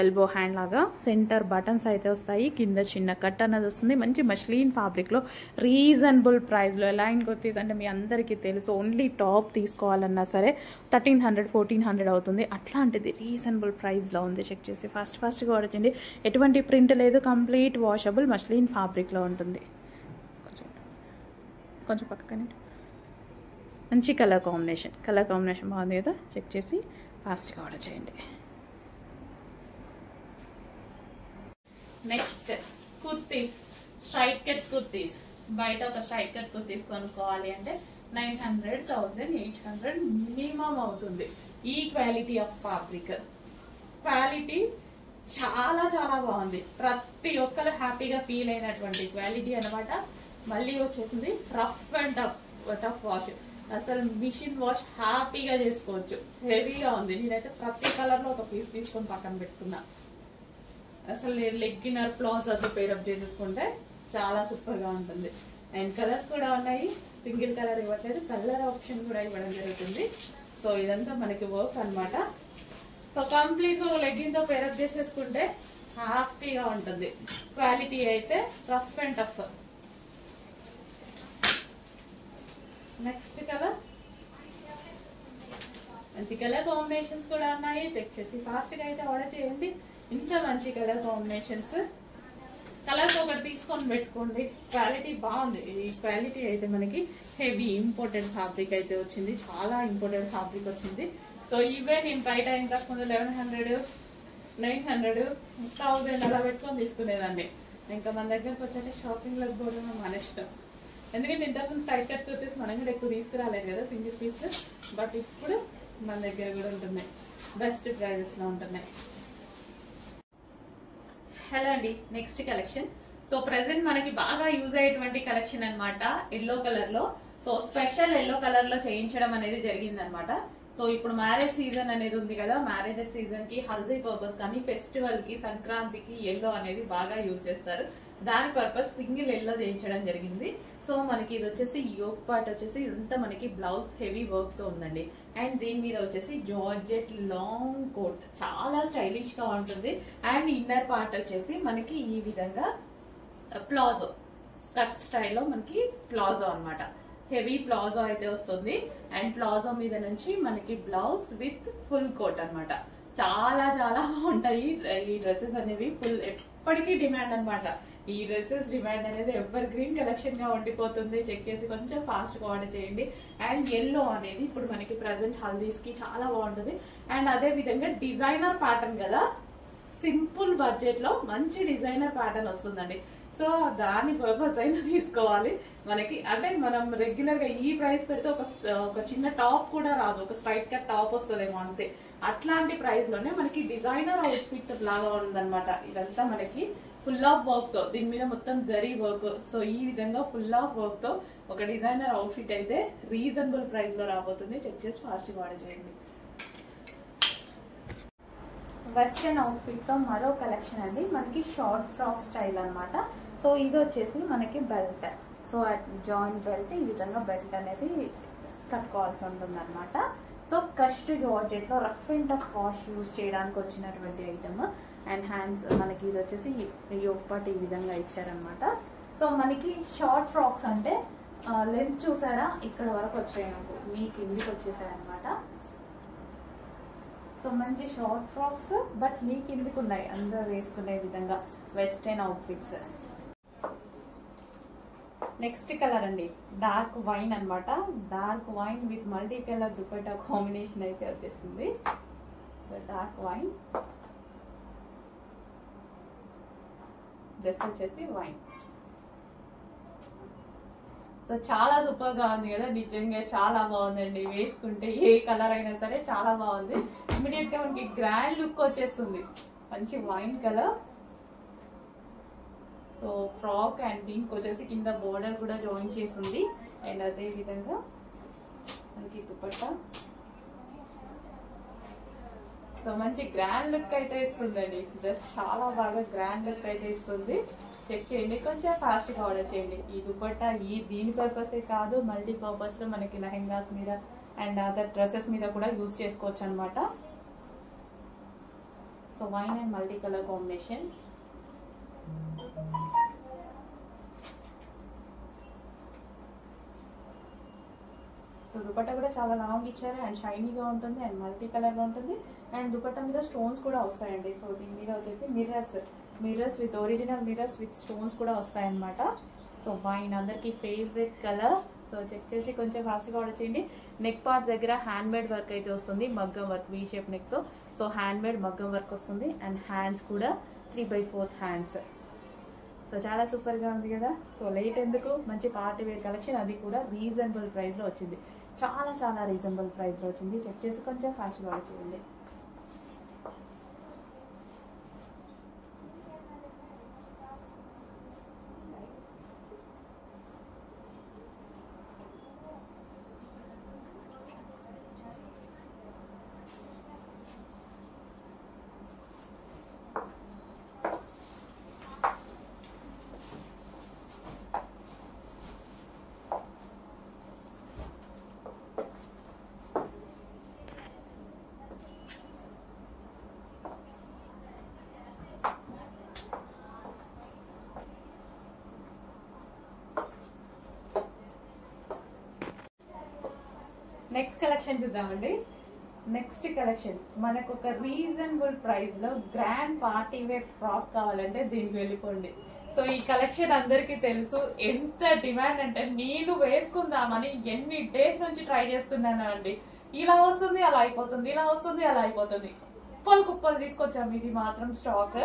ఎల్బో హ్యాండ్ లాగా సెంటర్ బటన్స్ అయితే వస్తాయి, కింద చిన్న కట్ అనేది వస్తుంది. మంచి మస్లిన్ ఫ్యాబ్రిక్లో రీజనబుల్ ప్రైస్లో ఎలైన్ కుర్తీస్ అంటే మీ అందరికీ తెలుసు, ఓన్లీ టాప్ తీసుకోవాలన్నా సరే 1300-1400 అవుతుంది. అట్లాంటిది రీజనబుల్ ప్రైస్లో ఉంది. చెక్ చేసి ఫాస్ట్గా ఆర్డర్ చేయండి. ఎటువంటి ప్రింట్ లేదు, కంప్లీట్ వాషబుల్ మస్లిన్ ఫ్యాబ్రిక్లో ఉంటుంది. కొంచెం పక్కనే మంచి కలర్ కాంబినేషన్ బాగుంది కదా, చెక్ చేసి ఫాస్ట్గా ఆర్డర్ చేయండి. Next kurtis, straight cut kurtis, బయట ఒక స్ట్రైట్ కట్ కుర్తీస్ కొనుక్కోవాలి అంటే 900, 1800 మినిమం అవుతుంది. ఈ క్వాలిటీ ఆఫ్ ఫ్యాబ్రిక్, క్వాలిటీ చాలా చాలా బాగుంది. ప్రతి ఒక్కరు హ్యాపీగా ఫీల్ అయినటువంటి క్వాలిటీ అనమాట. మళ్ళీ వచ్చేసింది రఫ్ అండ్ టఫ్ వాష్, అసలు మిషన్ వాష్ హ్యాపీగా చేసుకోవచ్చు. హెవీగా ఉంది. నేనైతే ప్రతి కలర్ లో ఒక పీస్ తీసుకొని పక్కన పెట్టుకున్నా. అసలు లెగ్గినర్ ప్లాజాతో పేరప్ చేసేసుకుంటే చాలా సూపర్ గా ఉంటుంది. అండ్ కలర్స్ కూడా ఉన్నాయి. సింగిల్ కలర్ ఇవ్వట్లేదు, కలర్ ఆప్షన్ కూడా ఇవ్వడం జరుగుతుంది. సో ఇదంతా మనకి వర్క్ అన్నమాట. సో కంప్లీట్ గా లెగ్గిన్ తో పేరప్ చేసేసుకుంటే హ్యాపీగా ఉంటుంది. క్వాలిటీ అయితే rough and tough. Next colour, మంచి కలర్ కాంబినేషన్స్ కూడా ఉన్నాయి. చెక్ చేసి ఫాస్ట్ గా అయితే ఆర్డర్ చేయండి. ఇంకా మంచి కలర్ కాంబినేషన్స్, కలర్స్ ఒకటి తీసుకొని పెట్టుకోండి. క్వాలిటీ బాగుంది. ఈ క్వాలిటీ అయితే మనకి హెవీ ఇంపోర్టెడ్ ఫ్యాబ్రిక్ అయితే వచ్చింది. చాలా ఇంపోర్టెడ్ ఫ్యాబ్రిక్ వచ్చింది. సో ఇవే నేను బయట ఇంతకుముందు 1100, 900, 1000 అలా పెట్టుకొని తీసుకునేదాన్ని. ఇంకా మన దగ్గరకు వచ్చాక షాపింగ్ లకు పోవడం మన ఇష్టం. ఎందుకంటే ఇంతకుముందు స్ట్రైట్ కట్ కుర్తీస్ మనం కూడా ఎక్కువ తీసుకురాలేదు కదా సింగిల్ పీస్. బట్ ఇప్పుడు మన దగ్గర కూడా ఉంటున్నాయి, బెస్ట్ ప్రైజెస్ లో ఉంటున్నాయి. హలో అండి, నెక్స్ట్ కలెక్షన్. సో ప్రెసెంట్ మనకి బాగా యూజ్ అయ్యేటువంటి కలెక్షన్ అన్నమాట. ఎల్లో కలర్ లో, సో స్పెషల్ ఎల్లో కలర్ లో చేయించడం అనేది జరిగింది అనమాట. సో ఇప్పుడు మ్యారేజ్ సీజన్ అనేది ఉంది కదా, మ్యారేజెస్ సీజన్ కి, హల్దీ పర్పస్ కానీ, ఫెస్టివల్ కి, సంక్రాంతికి ఎల్లో అనేది బాగా యూజ్ చేస్తారు. దాని పర్పస్ సింగిల్ ఎల్లో చేయించడం జరిగింది. సో మనకి ఇది వచ్చేసి యోక్ పార్ట్ వచ్చేసి ఇదంతా మనకి బ్లౌజ్ హెవీ వర్క్ తో ఉందండి. అండ్ దీని మీద వచ్చేసి జార్జెట్ లాంగ్ కోట్, చాలా స్టైలిష్ గా ఉంటుంది. అండ్ ఇన్నర్ పార్ట్ వచ్చేసి మనకి ఈ విధంగా ప్లాజో, స్కర్ట్ స్టైల్లో మనకి ప్లాజో అన్నమాట. హెవీ ప్లాజో అయితే వస్తుంది. అండ్ ప్లాజో మీద నుంచి మనకి బ్లౌజ్ విత్ ఫుల్ కోట్ అన్నమాట. చాలా చాలా బాగుంటాయి ఈ డ్రెస్సెస్ అనేవి. ఫుల్ ఎప్పటికీ డిమాండ్ అన్నమాట. ఈ డ్రెస్సెస్ డిమాండ్ అనేది ఎవర్ గ్రీన్ కలెక్షన్ గా ఉండిపోతుంది. చెక్ చేసి కొంచెం ఫాస్ట్ గా ఆర్డర్ చేయండి. అండ్ ఎల్లో అనేది ఇప్పుడు మనకి ప్రెసెంట్ హల్దీస్ కి చాలా బాగుంటుంది. అండ్ అదే విధంగా డిజైనర్ ప్యాటర్న్ కదా, సింపుల్ బడ్జెట్ లో మంచి డిజైనర్ ప్యాటర్న్ వస్తుందండి. సో దాని పర్పస్ అయినా తీసుకోవాలి మనకి. అంటే మనం రెగ్యులర్ గా ఈ ప్రైస్ పెడితే ఒక చిన్న టాప్ కూడా రాదు, ఒక స్ట్రైట్ కట్ టాప్ వస్తుందేమో అంతే. అట్లాంటి ప్రైస్ లోనే మనకి డిజైనర్ అవుట్ ఫిట్ లాగా ఉందన్నమాట. ఇదంతా మనకి ఫుల్ ఆఫ్ వర్క్ తో, దీని మీద మొత్తం జరీ వర్క్. సో ఈ విధంగా ఫుల్ ఆఫ్ వర్క్ తో ఒక డిజైనర్ అవుట్ ఫిట్ అయితే రీజనబుల్ ప్రైస్ లో రాబోతుంది. చెక్ చేసి ఫాస్ట్ గా ఆర్డర్ చేయండి. వెస్టర్న్ అవుట్ ఫిట్ లో మరో కలెక్షన్ అండి. మనకి షార్ట్ ఫ్రాక్ స్టైల్ అన్నమాట. సో ఇది వచ్చేసి మనకి బెల్ట్. సో జాయింట్ బెల్ట్, ఈ విధంగా బెల్ట్ అనేది కట్టుకోవాల్సి ఉంటుంది అనమాట. సో క్రష్డ్ జార్జెట్ లో rough and tough wash use చేయడానికి వచ్చినటువంటి ఐటమ్. అండ్ హ్యాండ్స్ మనకి ఇది వచ్చేసి యోక్ పార్ట్ ఈ విధంగా ఇచ్చారనమాట. సో మనకి షార్ట్ ఫ్రాక్స్ అంటే లెంత్ చూసారా, ఇక్కడ వరకు వచ్చాయి నాకు, మీ కిందికి వచ్చేసాయి అనమాట. సో మంచి షార్ట్ ఫ్రాక్స్, బట్ మీ కిందికి ఉన్నాయి అందరూ వేసుకునే విధంగా వెస్టర్న్ అవుట్ఫిట్స్. నెక్స్ట్ కలర్ అండి, డార్క్ వైన్ అన్నమాట. Dark wine with multi colour dupatta combination అయితే వచ్చేస్తుంది. సో డార్క్ వైన్, డ్రెస్ వచ్చేసి వైన్. సో చాలా సూపర్ గా ఉంది కదా, నిజంగా చాలా బాగుందండి. వేసుకుంటే ఏ కలర్ అయినా సరే చాలా బాగుంది. ఇమీడియట్ గా మనకి గ్రాండ్ లుక్ వచ్చేస్తుంది. మంచి wine colour. So frock and దీనికి వచ్చేసి కింద బోర్డర్ కూడా జాయిన్ చేసింది. అండ్ అదే విధంగా మనకి దుపట్టా. సో మంచి గ్రాండ్ లుక్ అయితే ఇస్తుందండి. డ్రెస్ చాలా బాగా గ్రాండ్ లుక్ అయితే ఇస్తుంది. చెక్ చేయండి, కొంచెం ఫాస్ట్ గా ఆర్డర్ చేయండి. ఈ దుపట్టా దీని పర్పసే కాదు, మల్టీ పర్పస్ లో మనకి లెహెంగాస్ మీద అండ్ అదర్ డ్రెస్సెస్ మీద కూడా యూజ్ చేసుకోవచ్చు అనమాట. So wine and multi colour combination. So dupatta కూడా చాలా లాంగ్ ఇచ్చారు అండ్ షైనీగా ఉంటుంది అండ్ మల్టీ కలర్ లో ఉంటుంది. అండ్ దుపట్టా మీద స్టోన్స్ కూడా వస్తాయండి. సో దీని మీద వచ్చేసి mirrors with original mirrors with stones కూడా వస్తాయన్నమాట. సో వైన్ అందరికి ఫేవరెట్ కలర్. సో చెక్ చేసి కొంచెం ఫాస్ట్గా ఆర్డర్ చేయండి. నెక్ పార్ట్ దగ్గర హ్యాండ్ మేడ్ వర్క్ అయితే వస్తుంది, మగ్గం వర్క్ వీ షేప్ నెక్ తో. సో హ్యాండ్ మేడ్ మగ్గం వర్క్ వస్తుంది అండ్ హ్యాండ్స్ కూడా 3/4 హ్యాండ్స్. సో చాలా సూపర్గా ఉంది కదా. సో లేట్ ఎందుకు, మంచి పార్టీ వేర్ కలెక్షన్, అది కూడా రీజనబుల్ ప్రైస్లో వచ్చింది. చాలా చాలా రీజనబుల్ ప్రైస్లో వచ్చింది. చెక్ చేసి కొంచెం ఫాస్ట్గా చేయండి. నెక్స్ట్ కలెక్షన్ చూద్దామండి. నెక్స్ట్ కలెక్షన్ మనకు ఒక రీజనబుల్ ప్రైస్ లో గ్రాండ్ పార్టీ వేర్ ఫ్రాక్ కావాలంటే దీనికి వెళ్ళిపోండి. సో ఈ కలెక్షన్ అందరికీ తెలుసు, ఎంత డిమాండ్ అంటే నేను వేసుకుందామని ఎన్ని డేస్ నుంచి ట్రై చేస్తున్నాను అండి. ఇలా వస్తుంది అలా అయిపోతుంది, ఇలా వస్తుంది అలా అయిపోతుంది. కుప్పలు కుప్పలు తీసుకొచ్చాము. ఇది మాత్రం స్టాక్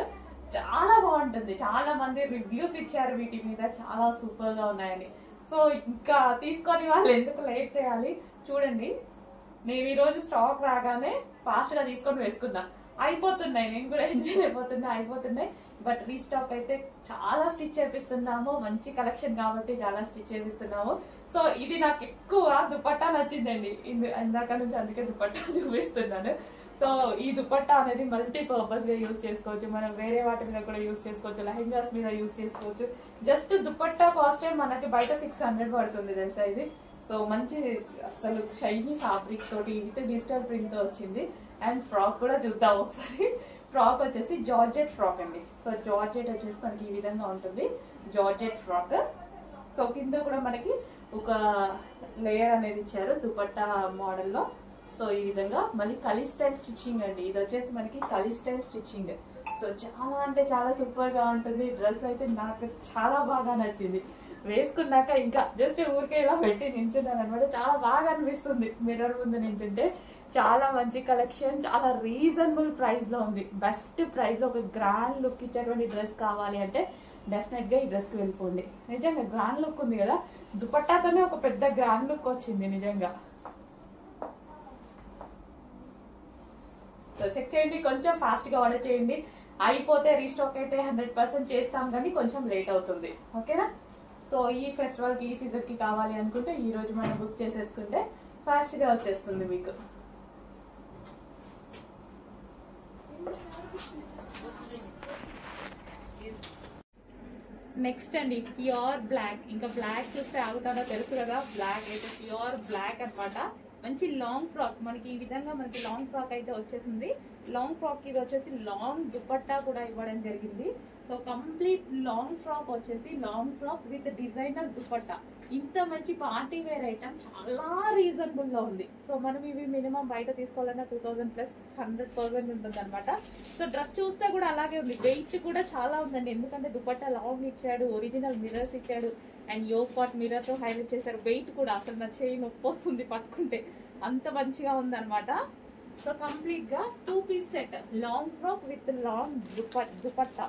చాలా బాగుంటుంది. చాలా మంది రివ్యూస్ ఇచ్చారు వీటి మీద, చాలా సూపర్ గా ఉన్నాయని. సో ఇంకా తీసుకొని వాళ్ళు ఎందుకు లేట్ చేయాలి, చూడండి. నేను ఈరోజు స్టాక్ రాగానే ఫాస్ట్ గా తీసుకొని వేసుకున్నా. అయిపోతున్నాయి, నేను కూడా ఎంజాయ్ అయిపోతున్నాయి. బట్ రీస్టాక్ అయితే చాలా స్టిచ్ చేపిస్తున్నాము. మంచి కలెక్షన్ కాబట్టి చాలా స్టిచ్ చేపిస్తున్నాము. సో ఇది నాకు ఎక్కువ దుపట్టా నచ్చిందండి ఇందాక నుంచి, అందుకే దుపట్టా చూపిస్తున్నాను. సో ఈ దుపట్టా అనేది మల్టీపర్పస్ గా యూజ్ చేసుకోవచ్చు. మనం వేరే వాటి మీద కూడా యూజ్ చేసుకోవచ్చు, లెహెంగాస్ మీద యూజ్ చేసుకోవచ్చు. జస్ట్ దుపట్టా కాస్ట్ మనకి బయట 600 పడుతుంది తెలుసా ఇది. సో మంచి అసలు షైనీ ఫ్యాబ్రిక్ తోటి విత్ డిజిటల్ ప్రింట్ తో వచ్చింది. అండ్ ఫ్రాక్ కూడా చూద్దాం ఒకసారి. ఫ్రాక్ వచ్చేసి జార్జెట్ ఫ్రాక్ అండి. సో జార్జెట్ వచ్చేసి మనకి ఈ విధంగా ఉంటుంది, జార్జెట్ ఫ్రాక్. సో కింద కూడా మనకి ఒక లేయర్ అనేది ఇచ్చారు దుపట్టా మోడల్లో. సో ఈ విధంగా మళ్ళీ కలీ స్టైల్ స్టిచ్చింగ్ అండి. ఇది వచ్చేసి మనకి కలీ స్టైల్ స్టిచ్చింగ్. సో చాలా అంటే చాలా సూపర్ గా ఉంటుంది. డ్రెస్ అయితే నాకు చాలా బాగా నచ్చింది. వేసుకున్నాక ఇంకా జస్ట్ ఊరికే ఇలా పెట్టి నించున్నాను అనమాట. చాలా బాగా అనిపిస్తుంది మిర్రర్ ముందు నించుంటే. చాలా మంచి కలెక్షన్, చాలా రీజనబుల్ ప్రైస్ లో ఉంది. బెస్ట్ ప్రైస్ లో ఒక గ్రాండ్ లుక్ ఇచ్చేటువంటి డ్రెస్ కావాలి అంటే డెఫినెట్ గా ఈ డ్రెస్ కి వెళ్ళిపోండి. నిజంగా గ్రాండ్ లుక్ ఉంది కదా, దుపట్టాతోనే ఒక పెద్ద గ్రాండ్ లుక్ వచ్చింది నిజంగా. సో చెక్ చేయండి, కొంచెం ఫాస్ట్ గా ఆర్డర్ చేయండి. అయిపోతే రీస్టాక్ అయితే 100% చేస్తాం, కానీ కొంచెం లేట్ అవుతుంది. ఓకేనా. సో ఈ ఫెస్టివల్ కి, ఈ సీజన్ కి కావాలి అనుకుంటే ఈ రోజు మనం బుక్ చేసేసుకుంటే ఫాస్ట్ గా వచ్చేస్తుంది మీకు. నెక్స్ట్ అండి ప్యూర్ బ్లాక్. ఇంకా బ్లాక్ చూస్తే ఆగుతాడో తెలుసు కదా, బ్లాక్ అయితే ప్యూర్ బ్లాక్ అన్నమాట. మంచి లాంగ్ ఫ్రాక్ మనకి ఈ విధంగా మనకి లాంగ్ ఫ్రాక్ అయితే వచ్చేసింది. లాంగ్ ఫ్రాక్ ఇది వచ్చేసి లాంగ్ దుపట్టా కూడా ఇవ్వడం జరిగింది. సో కంప్లీట్ లాంగ్ ఫ్రాక్ వచ్చేసి long frock with designer dupatta. ఇంత మంచి పార్టీ వేర్ ఐటమ్ చాలా రీజనబుల్ గా ఉంది. సో మనం ఇవి మినిమం బయట తీసుకోవాలన్నా 2000 ప్లస్ 100% ఉంటుంది అనమాట. సో డ్రెస్ చూస్తే కూడా అలాగే ఉంది. వెయిట్ కూడా చాలా ఉందండి, ఎందుకంటే దుపట్టా లాంగ్ ఇచ్చాడు, ఒరిజినల్ మిర్రర్స్ ఇచ్చాడు, అండ్ యోగ్ పార్ట్ మిర్రర్ తో హైలైట్ చేశారు. వెయిట్ కూడా అసలు నా చేయి నొప్పి వస్తుంది పట్టుకుంటే, అంత మంచిగా ఉంది అనమాట. సో కంప్లీట్ గా 2 piece set, long frock with long dupatta.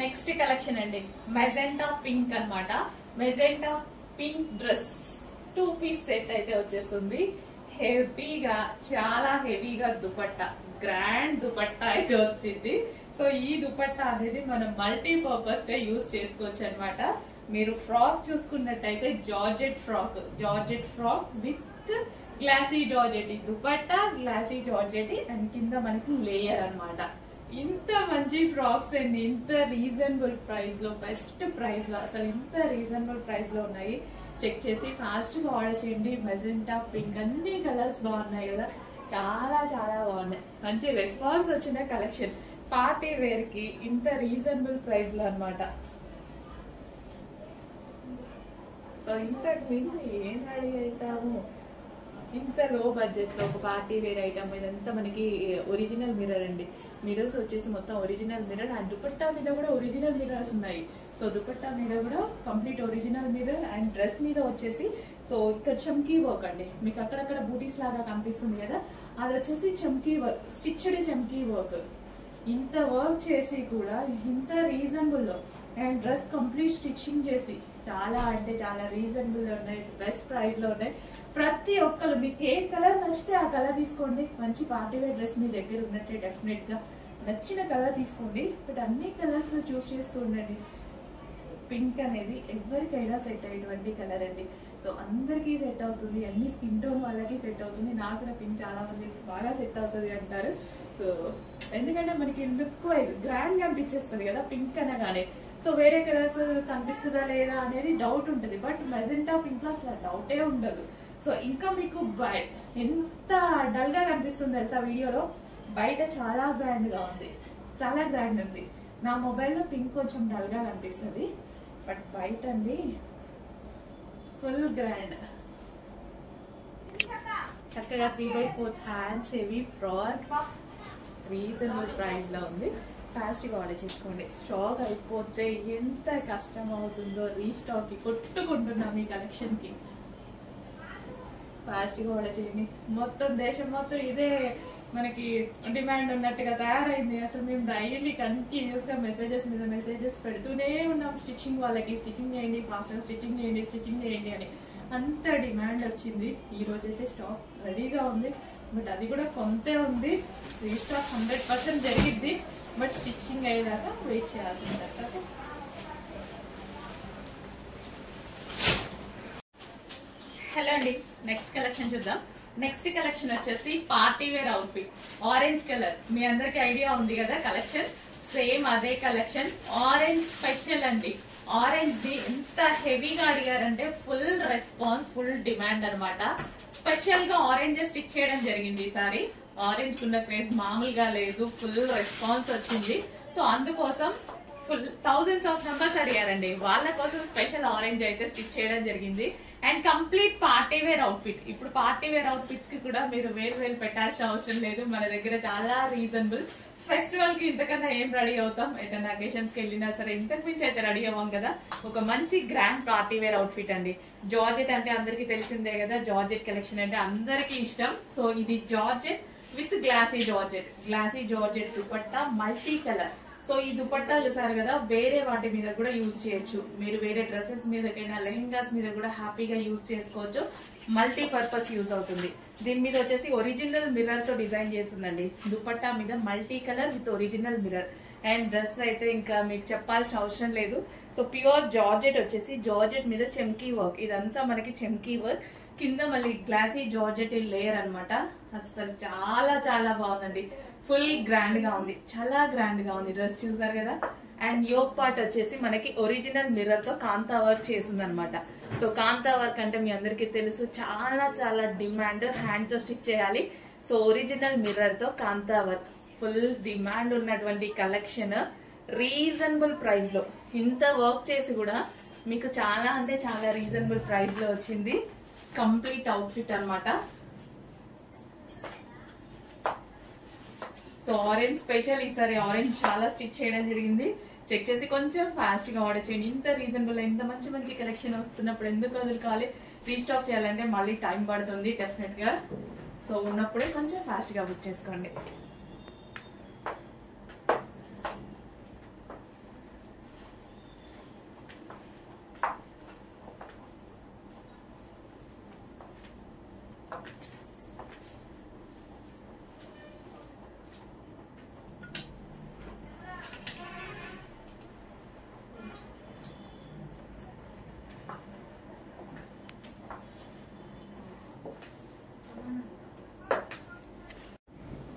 Next collection అండి మెజెంటా పింక్ అన్నమాట. Magenta pink dress 2 piece set అయితే వచ్చేస్తుంది. హెవీగా, చాలా హెవీగా దుపట్టా, గ్రాండ్ దుపట్టా అయితే వచ్చింది. సో ఈ దుపట్టా అనేది మనం మల్టీపర్పస్ గా యూజ్ చేసుకోవచ్చు అనమాట. మీరు ఫ్రాక్ చూసుకున్నట్టయితే georgette frock with glassy georgette. Dupatta glassy georgette and కింద మనకి లేయర్ అన్నమాట. ఇంత మంచి ఫ్రాక్స్ అండి, ఇంత రీజనబుల్ ప్రైస్ లో, బెస్ట్ ప్రైస్ లో, అసలు ఇంత రీజనబుల్ ప్రైస్ లో ఉన్నాయి. చెక్ చేసి ఫాస్ట్ గా ఆర్డర్ చేయండి. మెజెంటా పింక్, అన్ని కలర్స్ బాగున్నాయి కదా, చాలా చాలా బాగున్నాయి. మంచి రెస్పాన్స్ వచ్చిన కలెక్షన్ పార్టీ వేర్ కి ఇంత రీజనబుల్ ప్రైస్ లో అన్నమాట. సో ఇంతకు మించి ఏం రెడీ అవుతాము ఇంత లో బడ్జెట్ లో ఒక పార్టీ వేర్ ఐటమ్. ఇదంతా మనకి ఒరిజినల్ మిర్రర్ అండి. మిర్రర్స్ వచ్చేసి మొత్తం ఒరిజినల్ మిర్రర్, అండ్ దుపట్టా మీద కూడా ఒరిజినల్ మిర్రర్స్ ఉన్నాయి. సో దుపట్టా మీద కూడా complete original mirror, and dress మీద వచ్చేసి సో ఇక్కడ చమ్కీ వర్క్ అండి. మీకు అక్కడక్కడ బూటీస్ లాగా కనిపిస్తుంది కదా, అది వచ్చేసి చమ్కీ వర్క్, స్టిచ్డ్ చమ్కీ వర్క్. ఇంత వర్క్ చేసి కూడా ఇంత రీజనబుల్లో అండ్ డ్రెస్ కంప్లీట్ స్టిచ్చింగ్ చేసి చాలా అంటే చాలా రీజనబుల్ ఉన్నాయి, బెస్ట్ ప్రైస్ లో ఉన్నాయి. ప్రతి ఒక్కరు మీకు ఏ కలర్ నచ్చితే ఆ కలర్ తీసుకోండి. మంచి పార్టీ వేర్ డ్రెస్ మీ దగ్గర ఉన్నట్టే డెఫినెట్ గా నచ్చిన కలర్ తీసుకోండి. బట్ అన్ని కలర్స్ చూస్ చేస్తూ ఉండండి. పింక్ అనేది ఎవరికైనా సెట్ అయ్యేటువంటి కలర్ అండి. సో అందరికీ సెట్ అవుతుంది, అన్ని స్కిన్ టోన్ వాళ్ళకి సెట్ అవుతుంది. నాకు కూడా పింక్ చాలా మంది బాగా సెట్ అవుతుంది అంటారు. సో ఎందుకంటే మనకి లుక్ వైజ్ గ్రాండ్ గా అనిపించేస్తుంది కదా పింక్ అనగానే. సో వేరే కలర్స్ కనిపిస్తుందా లేదా అనేది డౌట్ ఉంటుంది. బట్ మెజెంటా పింక్ లో అసలు డౌటే ఉండదు. సో ఇంకా మీకు ఎంత డల్ గా కనిపిస్తుంది తెలుసా వీడియోలో, బయట చాలా గ్రాండ్ గా ఉంది, చాలా గ్రాండ్ ఉంది. నా మొబైల్లో పింక్ కొంచెం డల్ గా కనిపిస్తుంది, బట్ బయట అండి ఫుల్ గ్రాండ్. చక్కగా 3/4 hands heavy frock reasonable price లో ఉంది. ఫాస్ట్ గా ఆర్డర్ చేసుకోండి. స్టాక్ అయిపోతే ఎంత కష్టం అవుతుందో రీస్టాక్ కి కొట్టుకుంటున్నాం ఈ కలెక్షన్ కి. ఫాస్ట్ గా ఆర్డర్ చేయండి. మొత్తం దేశం మొత్తం ఇదే మనకి డిమాండ్ ఉన్నట్టుగా తయారైంది. అసలు మేము డైలీ కంటిన్యూస్ గా మెసేజెస్ మీద మెసేజెస్ పెడుతూనే ఉన్నాం స్టిచ్చింగ్ వాళ్ళకి, స్టిచ్చింగ్ చేయండి, ఫాస్ట్ గా స్టిచ్చింగ్ చేయండి, స్టిచ్చింగ్ చేయండి అని. అంత డిమాండ్ వచ్చింది. ఈ రోజైతే స్టాక్ రెడీగా ఉంది, బట్ అది కూడా కొంతే ఉంది. రీస్టాక్ 100% జరిగిద్ది, బట్ స్టిచ్చింగ్ అయ్యేదాకా వెయిట్ చేయాల్సింది. హలో అండి, నెక్స్ట్ కలెక్షన్ చూద్దాం. నెక్స్ట్ కలెక్షన్ వచ్చేసి party wear outfit, orange colour. మీ అందరికి ఐడియా ఉంది కదా కలెక్షన్, సేమ్ అదే కలెక్షన్. ఆరెంజ్ స్పెషల్ అండి. ఆరెంజ్ ది ఎంత హెవీగా అడిగారంటే ఫుల్ రెస్పాన్స్, ఫుల్ డిమాండ్ అనమాట. స్పెషల్ గా ఆరెంజ్ స్టిచ్ చేయడం జరిగింది ఈసారి. ఆరెంజ్ కున్న క్రేజ్ మామూలుగా లేదు, ఫుల్ రెస్పాన్స్ వచ్చింది. సో అందుకోసం ఫుల్ థౌజండ్స్ ఆఫ్ మెంబర్స్ అడిగారండి, వాళ్ళ కోసం స్పెషల్ ఆరెంజ్ అయితే స్టిచ్ చేయడం జరిగింది. And complete party wear outfit. ఇప్పుడు పార్టీ వేర్ అవుట్ఫిట్స్ కి కూడా మీరు వేరు పెట్టాల్సిన అవసరం లేదు, మన దగ్గర చాలా రీజనబుల్. ఫెస్టివల్ కి ఇంతకన్నా ఏం రెడీ అవుతాం, ఎటన్నా అకేషన్స్ కి వెళ్ళినా సరే ఇంతకు మించి అయితే రెడీ అవ్వం కదా. ఒక మంచి గ్రాండ్ పార్టీ వేర్ అవుట్ఫిట్ అండి. జార్జెట్ అంటే అందరికి తెలిసిందే కదా, జార్జెట్ కలెక్షన్ అంటే అందరికి ఇష్టం. సో ఇది georgette with glassy georgette dupatta, multi colour. So ఈ దుపట్టా చూసారు కదా, వేరే వాటి మీద కూడా యూజ్ చేయొచ్చు. మీరు వేరే డ్రెస్సెస్ మీదకైనా లెహంగాస్ మీద కూడా హ్యాపీగా యూజ్ చేసుకోవచ్చు. మల్టీ పర్పస్ యూజ్ అవుతుంది. దీని మీద వచ్చేసి ఒరిజినల్ మిర్రర్ తో డిజైన్ చేస్తుందండి. దుపట్టా మీద multi colour with original mirror. And dress అయితే ఇంకా మీకు చెప్పాల్సిన అవసరం లేదు. సో ప్యూర్ జార్జెట్ వచ్చేసి జార్జెట్ మీద చెమ్కీ వర్క్, ఇదంతా మనకి చెమ్కీ వర్క్. కింద మళ్ళీ గ్లాసీ జార్జెట్ లేయర్ అనమాట. అసలు చాలా చాలా బాగుందండి. ఫుల్ గ్రాండ్ గా ఉంది, చాలా గ్రాండ్ గా ఉంది. డ్రెస్ చూసారు కదా. అండ్ యోక్ పార్ట్ వచ్చేసి మనకి ఒరిజినల్ మిర్రర్ తో కాంతా వర్క్ చేసింది అనమాట. సో కాంతా వర్క్ అంటే మీ అందరికీ తెలుసు, చాలా చాలా డిమాండ్. హ్యాండ్ తో స్టిచ్ చేయాలి. సో ఒరిజినల్ మిర్రర్ తో కాంతా వర్క్, ఫుల్ డిమాండ్ ఉన్నటువంటి కలెక్షన్. రీజనబుల్ ప్రైస్ లో ఇంత వర్క్ చేసి కూడా మీకు చాలా అంటే చాలా రీజనబుల్ ప్రైస్ లో వచ్చింది. కంప్లీట్ అవుట్ఫిట్ అనమాట. సో ఆరెంజ్ స్పెషల్, ఈసారి ఆరెంజ్ చాలా స్టిచ్ చేయడం జరిగింది. చెక్ చేసి కొంచెం ఫాస్ట్ గా ఆర్డర్ చేయండి. ఇంత రీజనబుల్, ఇంత మంచి మంచి కలెక్షన్ వస్తున్నప్పుడు ఎందుకు వదులుకోవాలి? రీస్టాక్ చేయాలంటే మళ్ళీ టైం పడుతుంది డెఫినెట్ గా. సో ఉన్నప్పుడే కొంచెం ఫాస్ట్ గా బుక్ చేసుకోండి.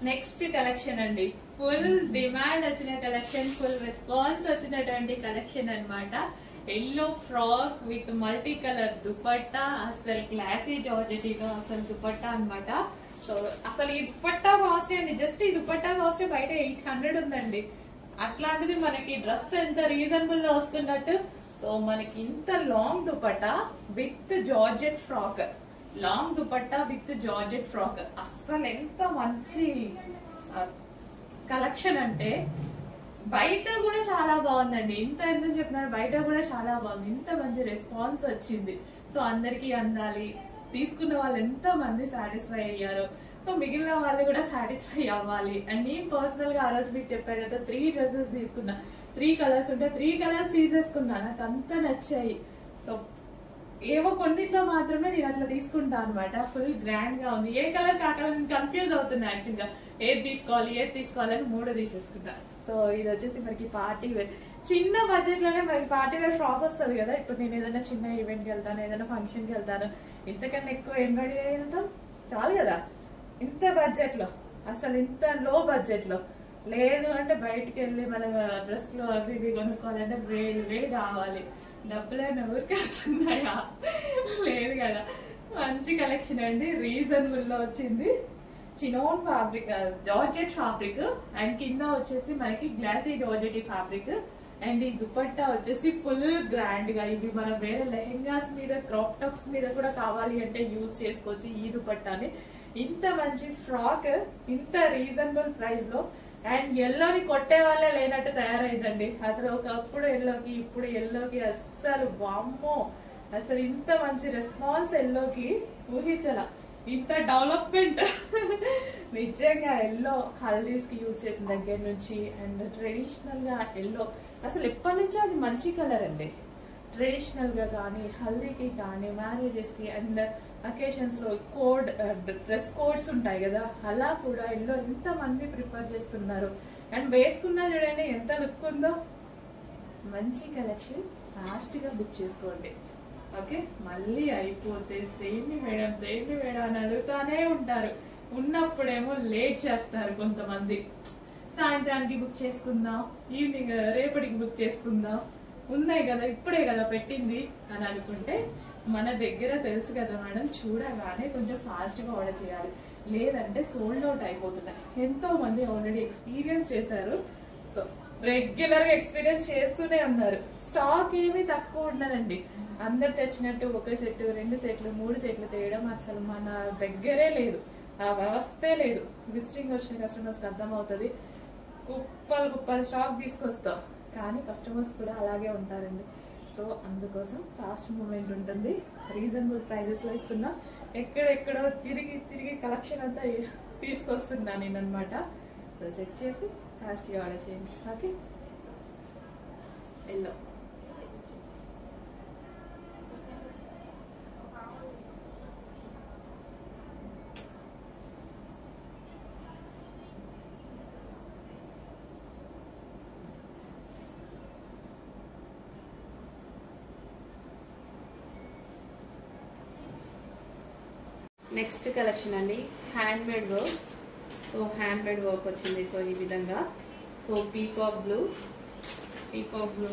నెక్స్ట్ కలెక్షన్ అండి, ఫుల్ డిమాండ్ వచ్చిన కలెక్షన్, ఫుల్ రెస్పాన్స్ వచ్చినటువంటి కలెక్షన్ అన్నమాట. Yellow frock with multi colour dupatta, అసలు క్లాసీ జార్జెట్ అసలు దుపట్టా అన్నమాట. సో అసలు ఈ దుపట్టా కాస్ట్ అండి, జస్ట్ ఈ దుపట్టా కాస్ట్ బయట 800 ఉందండి. అట్లాంటిది మనకి డ్రెస్ ఎంత రీజనబుల్ గా వస్తున్నట్టు. సో మనకి ఇంత long dupatta with georgette frock, long dupatta with georgette frock, అస్సలు ఎంత మంచి కలెక్షన్ అంటే బయట కూడా చాలా బాగుందండి. ఇంత ఎందుకు చెప్తున్నారు, బయట కూడా చాలా బాగుంది. ఇంత మంచి రెస్పాన్స్ వచ్చింది. సో అందరికి అందాలి, తీసుకున్న వాళ్ళు ఎంత మంది సాటిస్ఫై అయ్యారు. సో సో మిగిలిన వాళ్ళు కూడా సాటిస్ఫై అవ్వాలి. అండ్ నేను పర్సనల్ గా ఆ రోజు మీకు చెప్పాను కదా 3 డ్రెస్సెస్ తీసుకున్నా, 3 కలర్స్ ఉంటే 3 కలర్స్ తీసేసుకున్నా, నాకు అంతా నచ్చాయి. సో ఏవో కొన్నిట్లో మాత్రమే నేను అట్లా తీసుకుంటా అనమాట. ఫుల్ గ్రాండ్ గా ఉంది, ఏ కలర్ కా కలర్ కన్ఫ్యూజ్ అవుతున్నా యాక్చువల్ గా, ఏది తీసుకోవాలి అని 3 తీసేసుకుంటా. సో ఇది వచ్చేసి మనకి పార్టీ వేర్, చిన్న బడ్జెట్ లోనే మనకి పార్టీ వేర్ ఫ్రాక్ వస్తుంది కదా. ఇప్పుడు నేను ఏదైనా చిన్న ఈవెంట్ కి వెళ్తాను, ఏదైనా ఫంక్షన్ కి వెళ్తాను, ఇంతకన్నా ఎక్కువ ఏం రెడీ అయి వెళ్తాం, చాలు కదా. ఇంత బడ్జెట్ లో, అసలు ఇంత లో బడ్జెట్ లో లేదు అంటే బయటికి వెళ్ళి మన డ్రెస్లు అవి ఇవి కొనుక్కోవాలంటే వేలు కావాలి. డబ్బులైనా ఊరికి వస్తున్నాయా? లేదు కదా. మంచి కలెక్షన్ అండి, రీజనబుల్ లో వచ్చింది. Chinon fabric, georgette fabric, and కింద వచ్చేసి మనకి గ్లాసీ జార్జెట్ ఫ్యాబ్రిక్. అండ్ ఈ దుపట్టా వచ్చేసి ఫుల్ గ్రాండ్ గా, ఇవి మనం వేరే లెహెంగాస్ మీద, క్రాప్ టాప్స్ మీద కూడా కావాలి అంటే యూజ్ చేసుకోవచ్చు ఈ దుపట్టాని. ఇంత మంచి ఫ్రాక్ ఇంత రీజనబుల్ ప్రైస్ లో, అండ్ ఎల్లోని కొట్టే వాళ్ళే లేనట్టు తయారైందండి. అసలు ఒకప్పుడు ఎల్లోకి, ఇప్పుడు ఎల్లోకి అస్సలు వామ్మో, అసలు ఇంత మంచి రెస్పాన్స్ ఎల్లోకి ఊహించాల, ఇంత డెవలప్మెంట్. నిజంగా ఎల్లో హల్దీస్ కి యూజ్ చేసిన దగ్గర నుంచి, అండ్ ట్రెడిషనల్ గా ఎల్లో అసలు ఎప్పటి నుంచో అది మంచి కలర్ అండి. ట్రెడిషనల్ గా కానీ, హల్దీకి కానీ, మ్యారేజెస్ కి అండ్ అకేషన్స్ లో డ్రెస్ కోడ్స్ ఉంటాయి కదా, అలా కూడా ఎల్లో ఎంత మంది ప్రిఫర్ చేస్తున్నారు. అండ్ వేసుకున్నా చూడండి ఎంత లుక్ ఉందో. మంచి కలెక్షన్, ఫాస్ట్ గా బుక్ చేసుకోండి. ఓకే, మళ్ళీ అయిపోతే దేన్ని మేడం అని అడుగుతానే ఉంటారు. ఉన్నప్పుడేమో లేట్ చేస్తారు కొంతమంది, సాయంత్రానికి బుక్ చేసుకుందాం, ఈవినింగ్ రేపటికి బుక్ చేసుకుందాం, ఉన్నాయి కదా ఇప్పుడే కదా పెట్టింది అని అనుకుంటే, మన దగ్గర తెలుసు కదా మేడం, చూడగానే కొంచెం ఫాస్ట్ గా ఆర్డర్ చేయాలి, లేదంటే సోల్డ్ అవుట్ అయిపోతున్నాయి. ఎంతో మంది ఆల్రెడీ ఎక్స్పీరియన్స్ చేశారు. సో రెగ్యులర్ గా ఎక్స్పీరియన్స్ చేస్తూనే ఉన్నారు. స్టాక్ ఏమీ తక్కువ ఉండదండి. అందరు తెచ్చినట్టు 1 సెట్ 2 సెట్లు 3 సెట్లు తేయడం అసలు మన దగ్గరే లేదు, ఆ వ్యవస్థే లేదు. విజిటింగ్ వచ్చిన కస్టమర్స్ కి అర్థం అవుతుంది. కుప్పలు స్టాక్ తీసుకొస్తాం, కానీ కస్టమర్స్ కూడా అలాగే ఉంటారండి. సో అందుకోసం ఫాస్ట్ మూవ్మెంట్ ఉంటుంది, రీజనబుల్ ప్రైజెస్ లో ఇస్తున్నా. ఎక్కడెక్కడో తిరిగి కలెక్షన్ అంతా తీసుకొస్తున్నా నేను అనమాట. సో చెక్ చేసి ఫాస్ట్ గా ఆర్డర్ చేయండి. ఓకే, ఎల్లో నెక్స్ట్ కలెక్షన్ అండి, hand made work. So hand made work వచ్చింది. సో ఈ విధంగా, సో పీకాక్ బ్లూ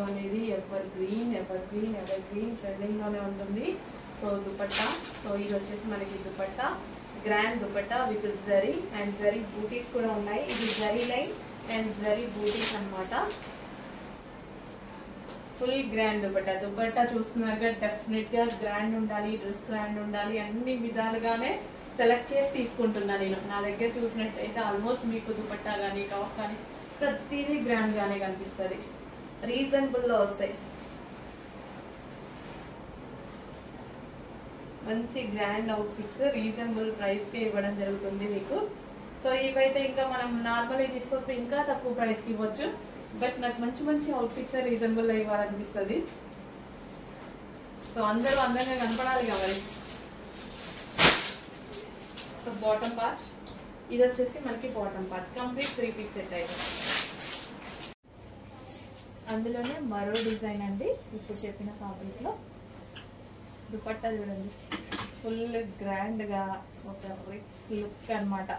అనేది ఎవర్ గ్రీన్ ట్రెండింగ్ లోనే ఉంటుంది. సో దుపట్టా, సో ఇది వచ్చేసి మనకి dupatta, grand dupatta with zari and zari బూటీస్ కూడా ఉన్నాయి. ఇది జరీ లైన్ అండ్ జరీ బూటీస్ అన్నమాట. ఫుల్ గ్రాండ్ దుపట్టా చూస్తున్నారు, డెఫినెట్ గా గ్రాండ్ ఉండాలి, డ్రెస్ గ్రాండ్ ఉండాలి, అన్ని విధాలుగానే సెలెక్ట్ చేసి తీసుకుంటున్నా నేను. నా దగ్గర చూసినట్టయితే ఆల్మోస్ట్ మీకు దుపట్టా కానీ, టాప్ కానీ ప్రతిదీ గ్రాండ్ గానే కనిపిస్తుంది. రీజనబుల్ లో వస్తాయి, మంచి గ్రాండ్ అవుట్ఫిట్స్ రీజనబుల్ ప్రైస్ కి ఇవ్వడం జరుగుతుంది మీకు. సో ఇవైతే ఇంకా మనం నార్మల్ తీసుకొస్తే ఇంకా తక్కువ ప్రైస్ కి ఇవ్వచ్చు, బట్ నాకు మంచి అవుట్ఫిట్స్ రీజనబుల్ ఇవ్వాలనిపిస్తుంది. సో అందరూ అందంగా కనపడాలి కాబట్టి. సో బాటమ్ పార్ట్, ఇది వచ్చేసి మనకి bottom part complete 3 piece set అయితే. అందులోనే మరో డిజైన్ అండి, ఇప్పుడు చెప్పిన ఫ్యాబ్రిక్ లో దుపట్టా చూడండి, ఫుల్ గ్రాండ్ గా ఒక రిచ్ లుక్ అన్నమాట.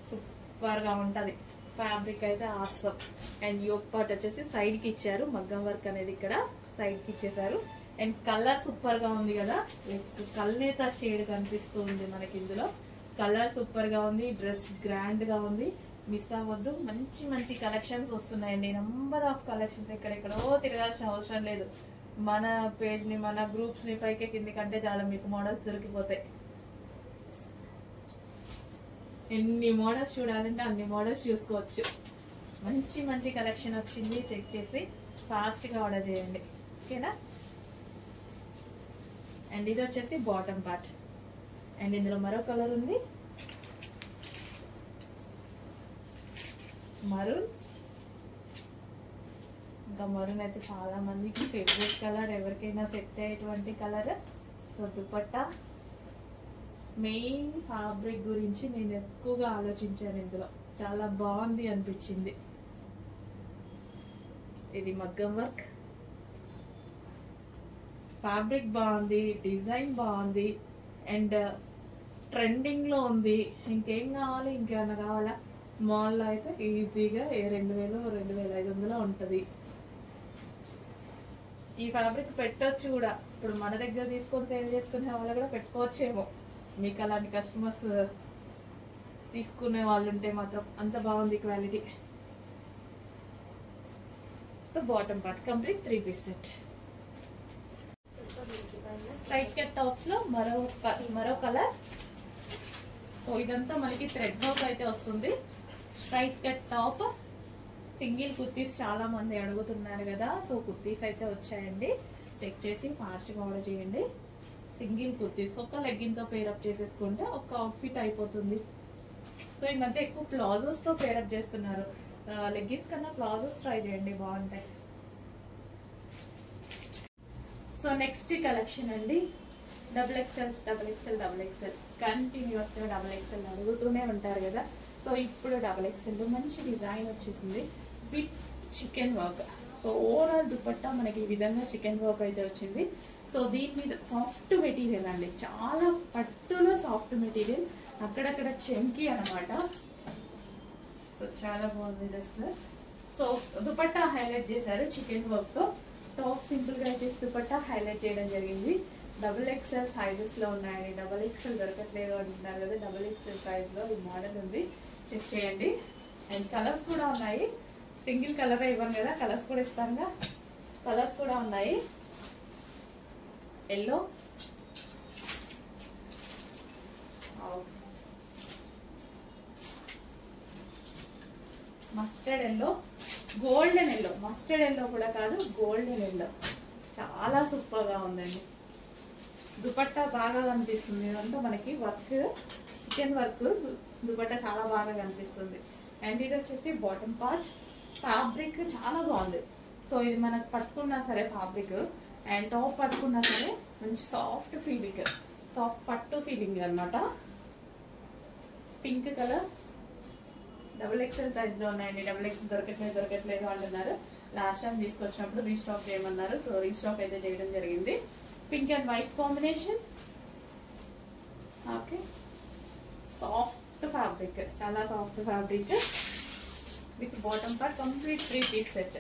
సూపర్ గా ఉంటది ఫ్యాబ్రిక్ అయితే ఆసమ్. అండ్ యోక్ పార్ట్ వచ్చేసి సైడ్ కి ఇచ్చారు, మగ్గం వర్క్ అనేది ఇక్కడ సైడ్ కి ఇచ్చేసారు. అండ్ కలర్ సూపర్ గా ఉంది కదా, కల్నేత షేడ్ కనిపిస్తూ ఉంది మనకి ఇందులో. కలర్ సూపర్ గా ఉంది, డ్రెస్ గ్రాండ్ గా ఉంది, మిస్ అవ్వద్దు. మంచి కలెక్షన్స్ వస్తున్నాయండి, నంబర్ ఆఫ్ కలెక్షన్స్. ఎక్కడెక్కడో తిరగాల్సిన అవసరం లేదు, మన పేజ్ ని మన గ్రూప్స్ ని పైకి కింది కంటే చాలా మీకు మోడల్స్ దొరికిపోతాయి. ఎన్ని మోడల్స్ చూడాలంటే అన్ని మోడల్స్ చూసుకోవచ్చు. మంచి కలెక్షన్ వచ్చింది, చెక్ చేసి ఫాస్ట్ గా ఆర్డర్ చేయండి, ఓకేనా. అండ్ ఇది వచ్చేసి బాటమ్ పార్ట్, అండ్ ఇందులో మరో కలర్ ఉంది. మరూన్. ఇంకా మరూన్ అయితే చాలా మందికి ఫేవరెట్ కలర్, ఎవరికైనా సెట్ అయ్యేటువంటి colour. So dupatta main fabric గురించి నేను ఎక్కువగా ఆలోచించాను. ఇందులో చాలా బాగుంది అనిపించింది. ఇది మగ్గం వర్క్, ఫ్యాబ్రిక్ బాగుంది, డిజైన్ బాగుంది, అండ్ ట్రెండింగ్ లో ఉంది. ఇంకేం కావాలి, ఇంకేమైనా కావాలా? మాల్లో అయితే ఈజీగా 2000 2500 ఉంటుంది. ఈ ఫ్యాబ్రిక్ పెట్టొచ్చు కూడా, ఇప్పుడు మన దగ్గర తీసుకొని సేల్ చేసుకునే వాళ్ళు కూడా పెట్టుకోవచ్చేమో. మీకు అలాంటి కస్టమర్స్ తీసుకునే వాళ్ళు ఉంటే మాత్రం అంత బాగుంది quality. So bottom part complete 3 piece set. Straight cut tops లో మరో కలర్. సో ఇదంతా మనకి థ్రెడ్ వర్క్ అయితే వస్తుంది. Straight cut top, single kurtis చాలా మంది అడుగుతున్నారు కదా. సో కుర్తీస్ అయితే వచ్చాయండి, చెక్ చేసి ఫాస్ట్గా ఆర్డర్ చేయండి. సింగిల్ కుర్తీస్ ఒక లెగ్గిన్ తో పేరప్ చేసేసుకుంటే ఒక అవుట్ఫిట్ అయిపోతుంది. సో ఈ మధ్య ఎక్కువ ప్లాజోస్ తో పేరప్ చేస్తున్నారు. లెగ్గిన్స్ కన్నా ప్లాజోస్ ట్రై చేయండి, బాగుంటాయి. సో నెక్స్ట్ కలెక్షన్ అండి, XXL కంటిన్యూస్ గా XXL అడుగుతూనే ఉంటారు కదా. సో ఇప్పుడు XXL మంచి డిజైన్ వచ్చేసింది with chicken work. So overall dupatta మనకి ఈ విధంగా చికెన్ వర్క్ అయితే వచ్చింది. సో దీని మీద సాఫ్ట్ మెటీరియల్ అండి, చాలా పట్టులో సాఫ్ట్ మెటీరియల్, అక్కడక్కడ చెంకి అనమాట. సో చాలా బాగుంది డ్రెస్. సో దుపట్టా హైలైట్ చేశారు చికెన్ వర్క్ తో. టాప్ సింపుల్ గా చేసి దుపట్టా హైలైట్ చేయడం జరిగింది. XXL సైజెస్ లో ఉన్నాయండి. XXL దొరకట్లేదు అంటున్నారు కదా, XXL సైజ్ లో ఈ మోడల్ ఉంది, చెక్ చేయండి. అండ్ కలర్స్ కూడా ఉన్నాయి, సింగిల్ కలర్ ఇవ్వను కదా, కలర్స్ కూడా ఇస్తానుగా. కలర్స్ కూడా ఉన్నాయి, yellow, mustard yellow, golden yellow. Mustard yellow కూడా కాదు, గోల్డెన్ ఎల్లో. చాలా సూపర్ గా ఉందండి. దుపట్టా బాగా కనిపిస్తుంది. ఇదంతా మనకి వర్క్, చికెన్ వర్క్. దుపట్టా చాలా బాగా కనిపిస్తుంది. అండ్ ఇది వచ్చేసి బాటమ్ పార్ట్. ఫ్యాబ్రిక్ చాలా బాగుంది. సో ఇది మనకు పట్టుకున్నా సరే ఫ్యాబ్రిక్, అండ్ టాప్ పట్టుకున్నా సరే మంచి సాఫ్ట్ ఫీలింగ్, సాఫ్ట్ పట్టు ఫీలింగ్ అనమాట. పింక్ కలర్, XXL సైజ్ లో ఉన్నాయండి. XXL దొరకట్లేదు అంటున్నారు. లాస్ట్ టైం తీసుకొచ్చినప్పుడు రీస్టాక్ చేయమన్నారు, సో రీస్టాక్ అయితే చేయడం జరిగింది. Pink and white combination. Okay, soft fabric, చాలా soft fabric with bottom part complete 3 piece set.